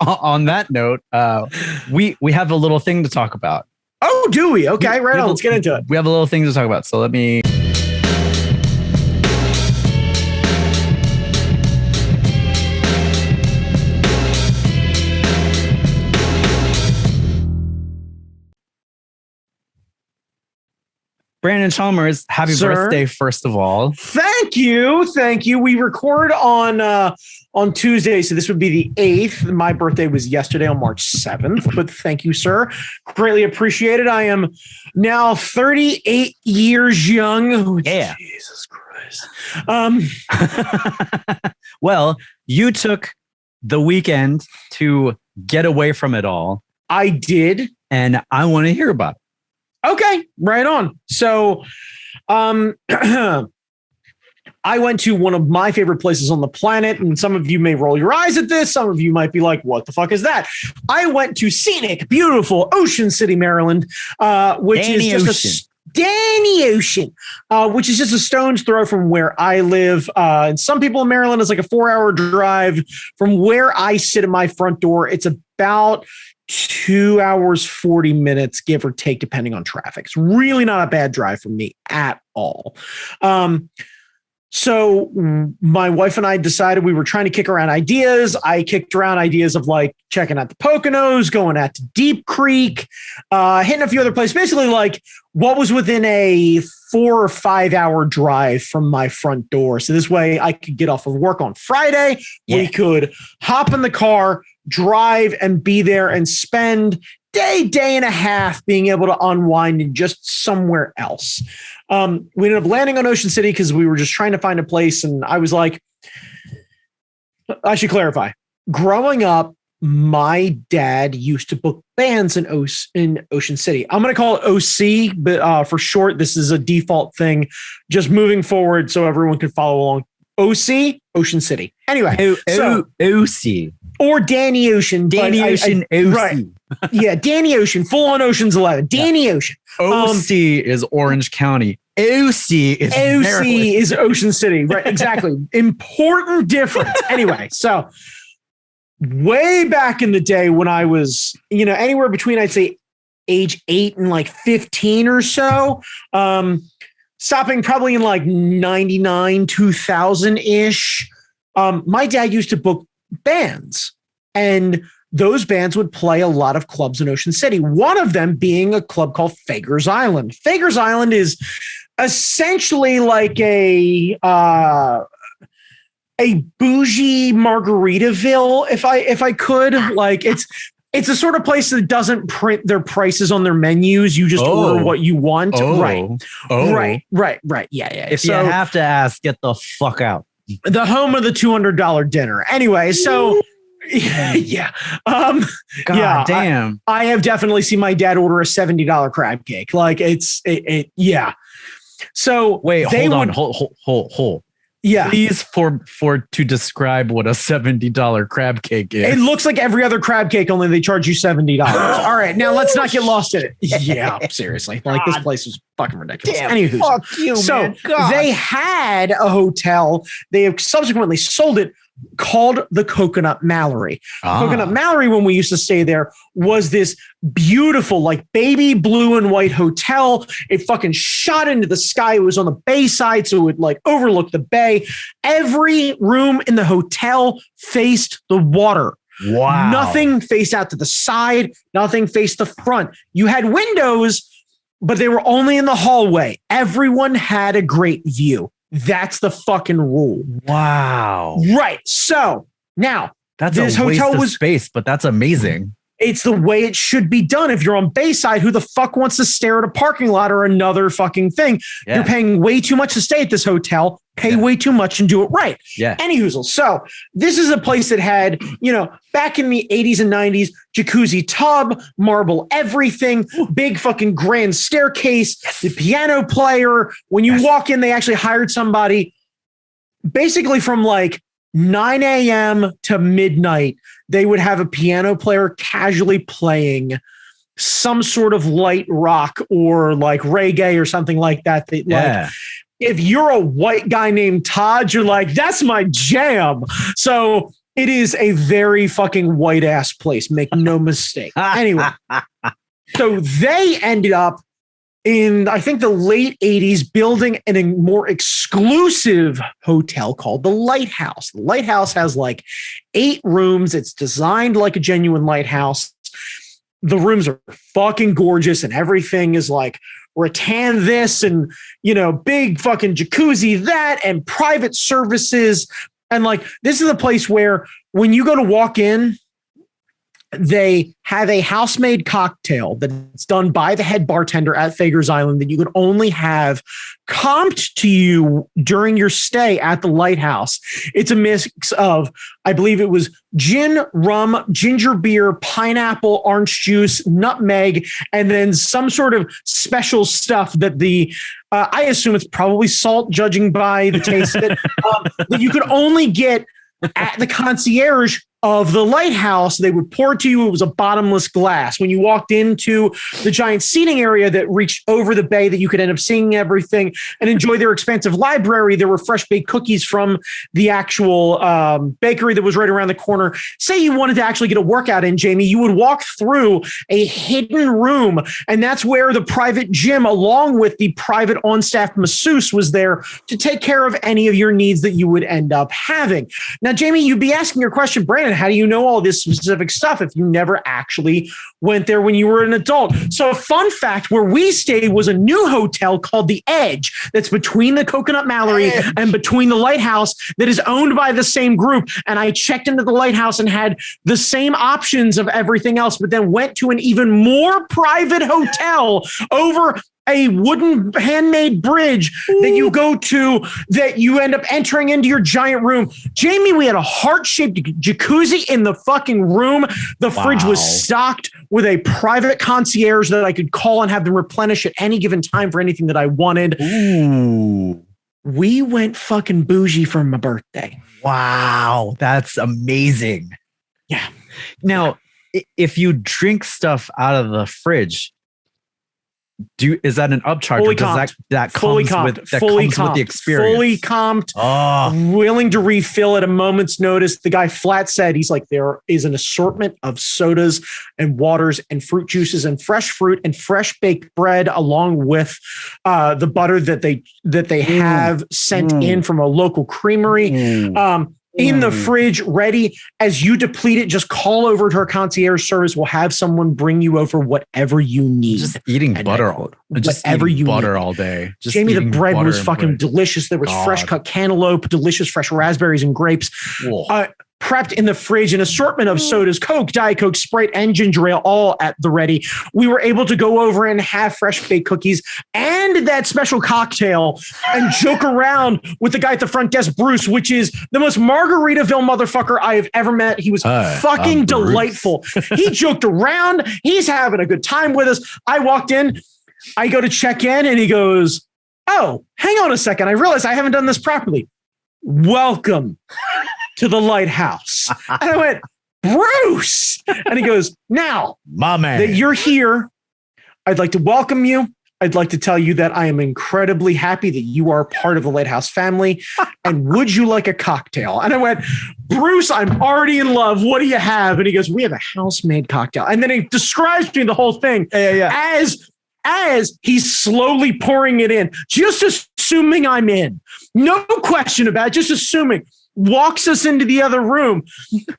on that note, we have a little thing to talk about. Oh, do we? Okay, right on. Let's get into it. We have a little thing to talk about. So let me. Brandon Chalmers, happy birthday, first of all. Thank you. We record on Tuesday, so this would be the 8th. My birthday was yesterday on March 7th, but thank you, sir. Greatly appreciated. I am now 38 years young. Yeah. Jesus Christ. Well, you took the weekend to get away from it all. I did. And I want to hear about it. Okay, right on. So I went to one of my favorite places on the planet, and some of you may roll your eyes at this. Some of you might be like, what the fuck is that? I went to scenic, beautiful Ocean City, Maryland, which is just Danny Ocean, which is just a stone's throw from where I live. And some people in Maryland, it's like a 4-hour drive from where I sit at my front door. It's about 2 hours, 40 minutes, give or take, depending on traffic. It's really not a bad drive for me at all. So my wife and I decided we were trying to kick around ideas. I kicked around ideas of like checking out the Poconos, going out to Deep Creek, hitting a few other places, basically like what was within a 4 or 5 hour drive from my front door. So this way I could get off of work on Friday. Yeah. We could hop in the car, drive, and be there and spend day and a half being able to unwind in just somewhere else. We ended up landing on Ocean City because we were just trying to find a place. And I was like, I should clarify. Growing up, my dad used to book bands in Ocean City. I'm going to call it OC, but for short, this is a default thing. Just moving forward so everyone can follow along. OC, Ocean City. Anyway, OC. Or Danny Ocean. OC. Right. Yeah, Danny Ocean, full on Ocean's 11. Danny Ocean. OC is Orange County. OC is Maryland. Is Ocean City. Right, exactly. Important difference. Anyway, so way back in the day when I was, anywhere between, I'd say, age 8 and like 15 or so, stopping probably in like 99, 2000 ish. My dad used to book bands, and those bands would play a lot of clubs in Ocean City. One of them being a club called Fager's Island. Fager's Island is essentially like a bougie Margaritaville, if I could. Like it's a sort of place that doesn't print their prices on their menus. You just order what you want. Right. Yeah. If you have to ask, get the fuck out. The home of the $200 dinner. Anyway, so yeah. God damn. I have definitely seen my dad order a $70 crab cake. Like yeah. So wait, hold. Yeah. Please to describe what a $70 crab cake is. It looks like every other crab cake, only they charge you $70. All right, now let's not get lost in it. Yeah, seriously. Like this place was fucking ridiculous. Damn, fuck you, man. God. They had a hotel. They have subsequently sold it, called the Coconut Mallory. Coconut Mallory, when we used to stay there, was this beautiful, like baby blue and white hotel. It fucking shot into the sky. It was on the bay side, so it would like overlook the bay. Every room in the hotel faced the water. Wow. Nothing faced out to the side. Nothing faced the front. You had windows, but they were only in the hallway. Everyone had a great view. That's the fucking rule. Wow. Right. So now this hotel was space, but that's amazing. It's the way it should be done. If you're on Bayside, who the fuck wants to stare at a parking lot or another fucking thing? Yeah. You're paying way too much to stay at this hotel. Pay way too much and do it right. Yeah. Anyhoozle. So this is a place that had, back in the 80s and 90s, jacuzzi tub, marble everything, big fucking grand staircase, the piano player. When you walk in, they actually hired somebody basically from like 9 a.m. to midnight. They would have a piano player casually playing some sort of light rock or like reggae or something like that. Like, if you're a white guy named Todd, you're like, that's my jam. So it is a very fucking white ass place. Make no mistake. Anyway, so they ended up in, I think, the late 80s building a more exclusive hotel called the Lighthouse. The Lighthouse has like 8 rooms. It's designed like a genuine lighthouse. The rooms are fucking gorgeous and everything is like rattan this and, big fucking jacuzzi that and private services. And like, this is a place where when you go to walk in, they have a house-made cocktail that's done by the head bartender at Fager's Island that you could only have comped to you during your stay at the Lighthouse. It's a mix of, I believe it was gin, rum, ginger beer, pineapple, orange juice, nutmeg, and then some sort of special stuff that I assume it's probably salt, judging by the taste of it, that you could only get at the concierge of the Lighthouse. They would pour it to you. It was a bottomless glass. When you walked into the giant seating area that reached over the bay that you could end up seeing everything and enjoy their expansive library, there were fresh baked cookies from the actual bakery that was right around the corner. Say you wanted to actually get a workout in, Jamie, you would walk through a hidden room, and that's where the private gym, along with the private on-staff masseuse, was there to take care of any of your needs that you would end up having. Now, Jamie, you'd be asking your question, Brandon, how do you know all this specific stuff if you never actually went there when you were an adult? So a fun fact, where we stayed was a new hotel called The Edge that's between the Coconut Mallory and between the Lighthouse that is owned by the same group. And I checked into the Lighthouse and had the same options of everything else, but then went to an even more private hotel over a wooden handmade bridge that you go to, that you end up entering into your giant room. Jamie, we had a heart-shaped jacuzzi in the fucking room. The fridge was stocked with a private concierge that I could call and have them replenish at any given time for anything that I wanted. Ooh. We went fucking bougie for my birthday. Wow. That's amazing. Yeah. Now, if you drink stuff out of the fridge, is that an upcharge? Fully or does comped. that Fully comes comped. with that Fully comes with the comped. experience? Fully comped. Oh, Willing to refill at a moment's notice. The guy flat said, he's like, there is an assortment of sodas and waters and fruit juices and fresh fruit and fresh baked bread, along with the butter that they have sent in from a local creamery. In the fridge, ready. As you deplete it, just call over to our concierge service. We'll have someone bring you over whatever you need. just eating butter all day. Just Jamie, the eating bread butter was and fucking bread. delicious. There was fresh cut cantaloupe, delicious fresh raspberries and grapes. Prepped in the fridge, an assortment of sodas, Coke, Diet Coke, Sprite, and ginger ale, all at the ready. We were able to go over and have fresh baked cookies and that special cocktail and joke around with the guy at the front desk, Bruce, which is the most Margaritaville motherfucker I have ever met. He was fucking delightful. He joked around. He's having a good time with us. I walked in, I go to check in, and he goes, "Oh, hang on a second. I realize I haven't done this properly. Welcome to the lighthouse." And I went, "Bruce." And he goes, "Now, my man, that you're here, I'd like to welcome you. I'd like to tell you that I am incredibly happy that you are part of the Lighthouse family. And would you like a cocktail?" And I went, "Bruce, I'm already in love. What do you have?" And he goes, "We have a house-made cocktail." And then he describes to me the whole thing as he's slowly pouring it in, just assuming I'm in. No question about it, just assuming. Walks us into the other room.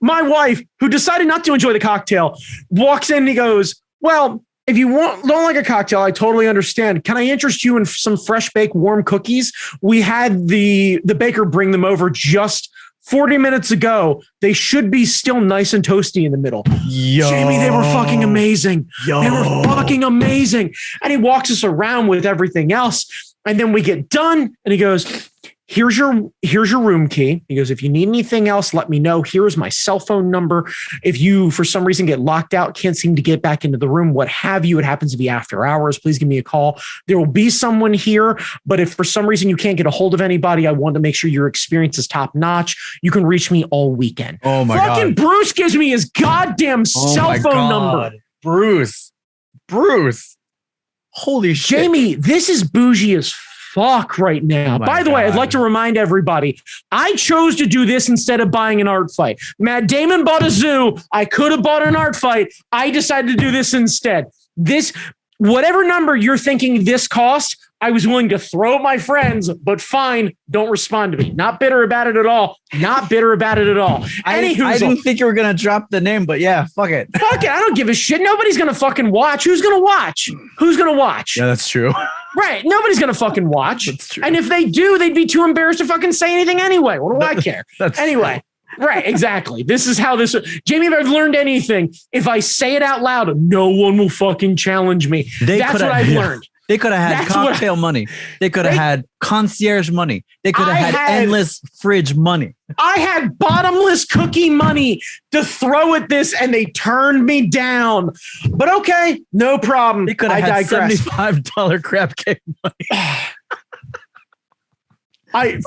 My wife, who decided not to enjoy the cocktail, walks in and he goes, "Well, if you don't like a cocktail, I totally understand. Can I interest you in some fresh baked warm cookies? We had the baker bring them over just 40 minutes ago. They should be still nice and toasty in the middle." Jamie, they were fucking amazing. They were fucking amazing. And he walks us around with everything else. And then we get done and he goes, here's your room key." He goes, "If you need anything else, let me know. Here's my cell phone number. If you, for some reason, get locked out, can't seem to get back into the room, what have you, it happens to be after hours, please give me a call. There will be someone here, but if for some reason you can't get a hold of anybody, I want to make sure your experience is top notch. You can reach me all weekend." Oh my God. Fucking Bruce gives me his goddamn cell phone number. Bruce. Holy shit. Jamie, this is bougie as fuck right now. By the way, I'd like to remind everybody, I chose to do this instead of buying an art fight. Matt Damon bought a zoo. I could have bought an art fight. I decided to do this instead. This, whatever number you're thinking this cost, I was willing to throw at my friends, but fine, don't respond to me. Not bitter about it at all. Not bitter about it at all. I didn't think you were going to drop the name, but yeah, fuck it. Fuck it. I don't give a shit. Nobody's going to fucking watch. Who's going to watch? Who's going to watch? Yeah, that's true. Right. Nobody's going to fucking watch. That's true. And if they do, they'd be too embarrassed to fucking say anything anyway. What do I care? Anyway. Right, exactly. This is how this. Jamie, if I've learned anything, if I say it out loud, no one will fucking challenge me. That's what I've learned. They could have had cocktail money. They could have had concierge money. They could have had endless fridge money. I had bottomless cookie money to throw at this, and they turned me down. But okay, no problem. They could have had $75 crab cake money.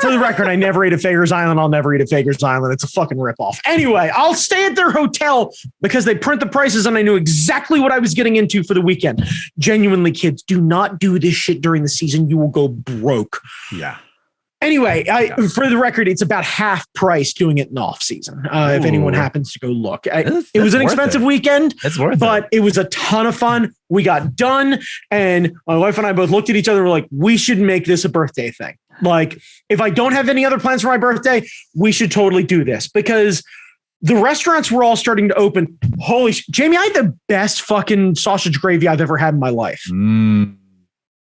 For the record, I never ate at Fager's Island. I'll never eat at Fager's Island. It's a fucking ripoff. Anyway, I'll stay at their hotel because they print the prices and I knew exactly what I was getting into for the weekend. Genuinely, kids, do not do this shit during the season. You will go broke. Yeah. Anyway, for the record, it's about half price doing it in off season. If anyone happens to go look, it was an expensive weekend. It's worth it, but it was a ton of fun. We got done, and my wife and I both looked at each other. And were like, "We should make this a birthday thing. Like, if I don't have any other plans for my birthday, we should totally do this because." The restaurants were all starting to open. Holy Jamie, I had the best fucking sausage gravy I've ever had in my life.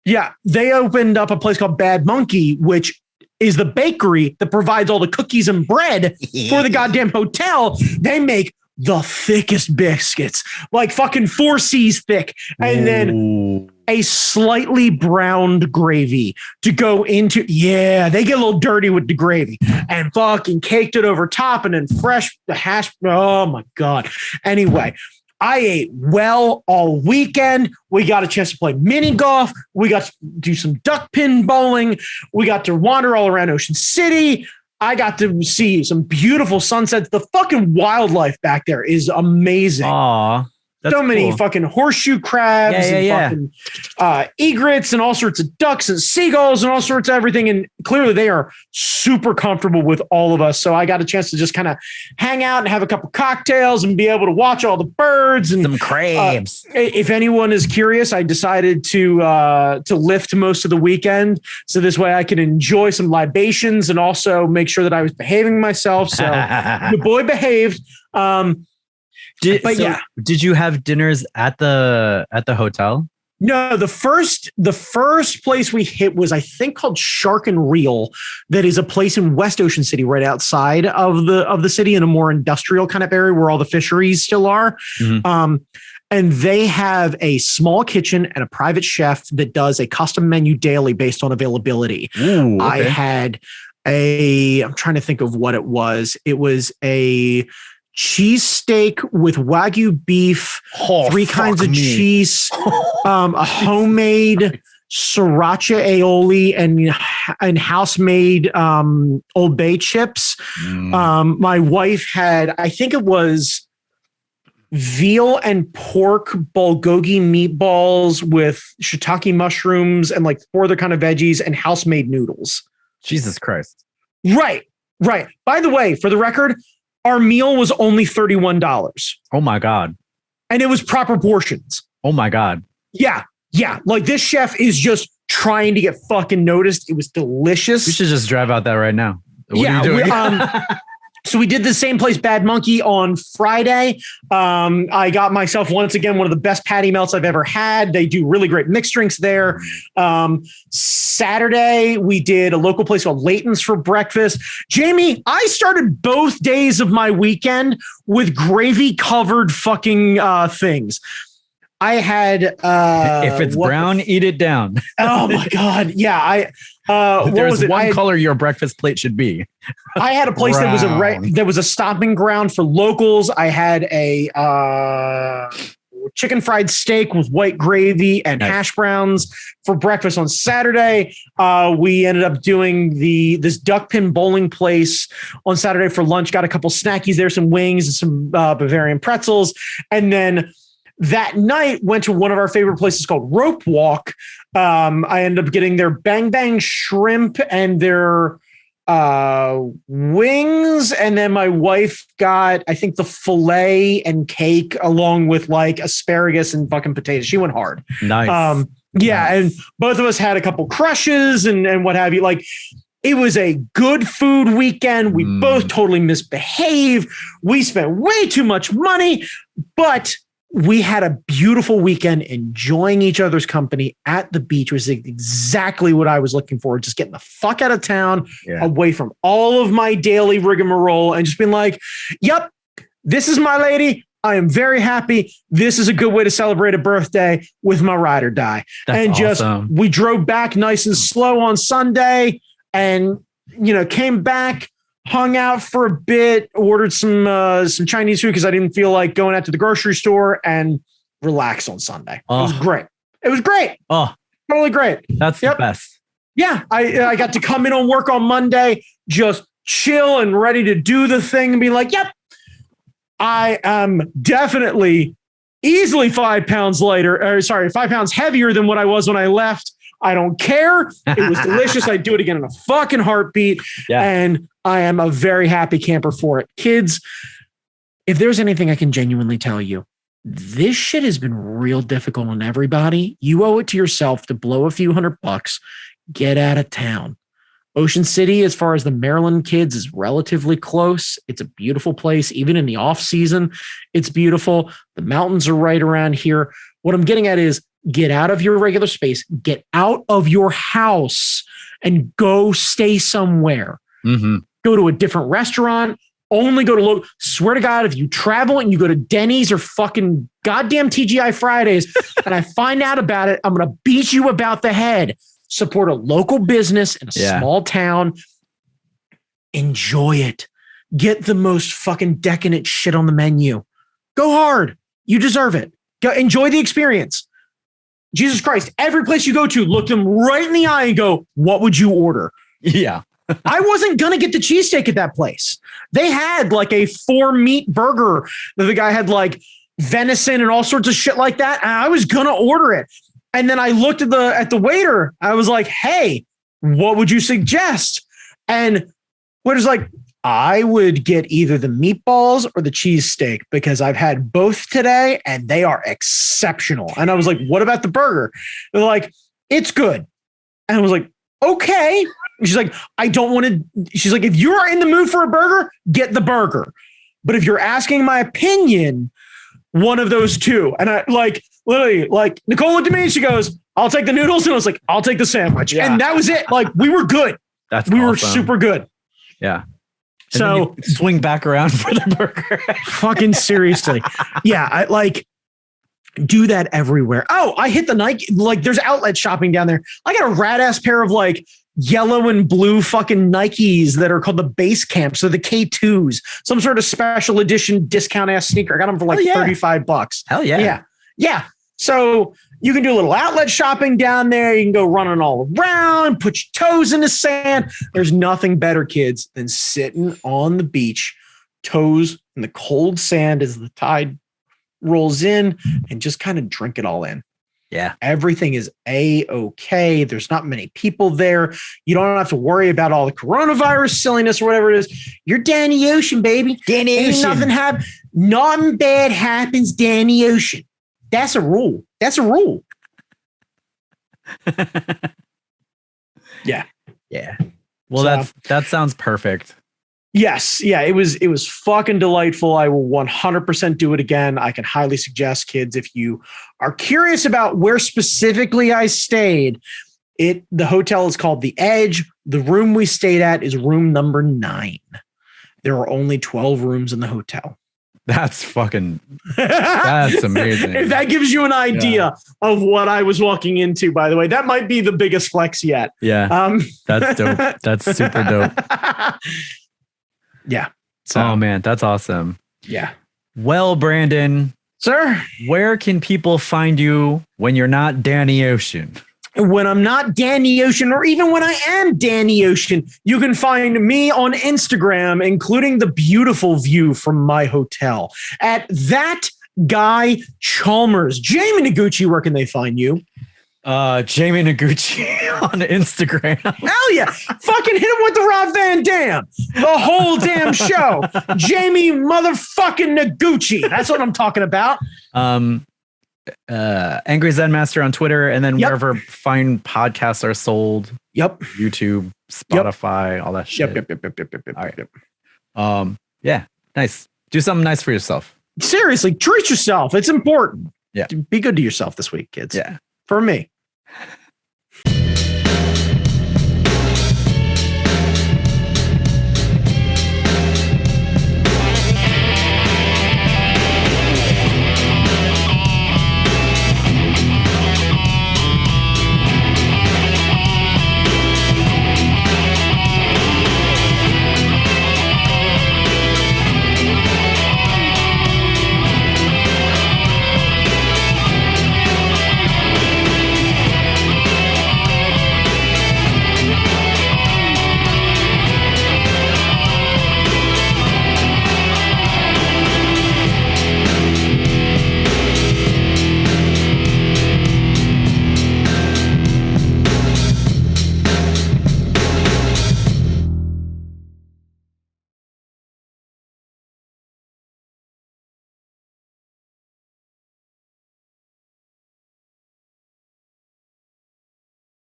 Yeah, they opened up a place called Bad Monkey, which is the bakery that provides all the cookies and bread for the goddamn hotel. They make the thickest biscuits, like fucking 4 C's thick. And then a slightly browned gravy to go into. Yeah, they get a little dirty with the gravy and fucking caked it over top and then fresh the hash. Oh my God. Anyway, I ate well all weekend. We got a chance to play mini golf. We got to do some duck pin bowling. We got to wander all around Ocean City. I got to see some beautiful sunsets. The fucking wildlife back there is amazing. Aw. So many cool. fucking horseshoe crabs and fucking egrets and all sorts of ducks and seagulls and all sorts of everything. And clearly they are super comfortable with all of us. So I got a chance to just kind of hang out and have a couple cocktails and be able to watch all the birds and some crabs. If anyone is curious, I decided to lift most of the weekend. So this way I can enjoy some libations and also make sure that I was behaving myself. So the boy behaved. Did you have dinners at the hotel? No, the first place we hit was, I think, called Shark and Reel. That is a place in West Ocean City, right outside of the city, in a more industrial kind of area where all the fisheries still are. Mm-hmm. And they have a small kitchen and a private chef that does a custom menu daily based on availability. Ooh, okay. I had I'm trying to think of what it was. It was a cheesesteak with Wagyu beef, 3 kinds of cheese, a homemade sriracha aioli, and house-made Old Bay chips. My wife had, I think it was veal and pork bulgogi meatballs with shiitake mushrooms and like 4 other kind of veggies and house-made noodles. Jesus Christ. Right. By the way, for the record, our meal was only $31. Oh my God. And it was proper portions. Oh my God. Yeah. Like this chef is just trying to get fucking noticed. It was delicious. We should just drive out there right now. What are you doing? So we did the same place, Bad Monkey, on Friday. I got myself once again one of the best patty melts I've ever had. They do really great mixed drinks there. Saturday, we did a local place called Layton's for breakfast. Jamie, I started both days of my weekend with gravy covered fucking things. I had if it's brown, eat it down. Oh my God. Yeah. There's one color your breakfast plate should be. I had a place that was a stomping ground for locals. I had a chicken fried steak with white gravy and hash browns for breakfast on Saturday. We ended up doing this duck pin bowling place on Saturday for lunch. Got a couple snackies there, some wings and some Bavarian pretzels. And then that night went to one of our favorite places called Rope Walk. I ended up getting their bang bang shrimp and their wings. And then my wife got, I think, the filet and cake along with like asparagus and fucking potatoes. She went hard. Nice. Nice. And both of us had a couple crushes and what have you. Like, it was a good food weekend. We both totally misbehaved. We spent way too much money, but we had a beautiful weekend enjoying each other's company at the beach. Was exactly what I was looking for. Just getting the fuck out of town, away from all of my daily rigmarole, and just being like, yep, this is my lady. I am very happy. This is a good way to celebrate a birthday with my ride or die. That's awesome. We drove back nice and slow on Sunday and, came back, hung out for a bit, ordered some Chinese food because I didn't feel like going out to the grocery store, and relaxed on Sunday. It was great. It was great. Oh, totally great. That's the best. Yeah. I got to come in on work on Monday, just chill and ready to do the thing and be like, yep, I am definitely easily 5 pounds 5 pounds heavier than what I was when I left. I don't care. It was delicious. I'd do it again in a fucking heartbeat. Yeah. And I am a very happy camper for it. Kids, if there's anything I can genuinely tell you, this shit has been real difficult on everybody. You owe it to yourself to blow a few $100, get out of town. Ocean City, as far as the Maryland kids, is relatively close. It's a beautiful place. Even in the off season, it's beautiful. The mountains are right around here. What I'm getting at is get out of your regular space, get out of your house and go stay somewhere. Mm-hmm. Go to a different restaurant. Only go to swear to God, if you travel and you go to Denny's or fucking goddamn TGI Fridays and I find out about it, I'm going to beat you about the head. Support a local business in a small town. Enjoy it. Get the most fucking decadent shit on the menu. Go hard. You deserve it. Go enjoy the experience. Jesus Christ. Every place you go to, look them right in the eye and go, what would you order? Yeah. I wasn't going to get the cheesesteak at that place. They had like a 4-meat burger that the guy had like venison and all sorts of shit like that. And I was gonna order it. And then I looked at the waiter. I was like, hey, what would you suggest? And waiter's like, I would get either the meatballs or the cheesesteak because I've had both today and they are exceptional. And I was like, what about the burger? They're like, it's good. And I was like, okay. She's like, I don't want to. She's like, if you're in the mood for a burger, get the burger. But if you're asking my opinion, one of those two. And I literally, Nicole looked at me and she goes, I'll take the noodles. And I was like, I'll take the sandwich. Yeah. And that was it. Like, we were good. We were super good. Yeah. And so swing back around for the burger. Fucking seriously. Yeah. I do that everywhere. Oh, I hit the Nike. Like, there's outlet shopping down there. I got a rad ass pair of yellow and blue fucking Nikes that are called the Base Camp. So the K2s, some sort of special edition discount ass sneaker. I got them for $35. Hell yeah. Yeah. Yeah. So you can do a little outlet shopping down there. You can go running all around, put your toes in the sand. There's nothing better, kids, than sitting on the beach, toes in the cold sand as the tide rolls in, and just kind of drink it all in. Yeah. Everything is A-okay. There's not many people there. You don't have to worry about all the coronavirus silliness or whatever it is. You're Danny Ocean, baby. Danny Ocean. Nothing bad happens, Danny Ocean. That's a rule. That's a rule. Yeah. Yeah. Well, that sounds perfect. Yes. Yeah. It was fucking delightful. I will 100% do it again. I can highly suggest, kids, if you are curious about where specifically I stayed, the hotel is called The Edge. The room we stayed at is room number 9. There are only 12 rooms in the hotel. That's amazing. If that gives you an idea of what I was walking into, by the way, that might be the biggest flex yet. Yeah. That's dope. That's super dope. Yeah. So, oh man, that's awesome. Yeah. Well, Brandon, sir, where can people find you when you're not Danny Ocean? When I'm not Danny Ocean, or even when I am Danny Ocean, you can find me on Instagram, including the beautiful view from my hotel at that guy Chalmers. Jamie Noguchi, where can they find you? Jamie Noguchi on Instagram. Hell yeah. Fucking hit him with the Rob Van Dam. The whole damn show. Jamie motherfucking Noguchi. That's what I'm talking about. Angry Zen Master on Twitter, and then wherever fine podcasts are sold. Yep. YouTube, Spotify, all that shit. Yep. All right. Yeah. Nice. Do something nice for yourself. Seriously, treat yourself. It's important. Yeah. Be good to yourself this week, kids. Yeah. For me.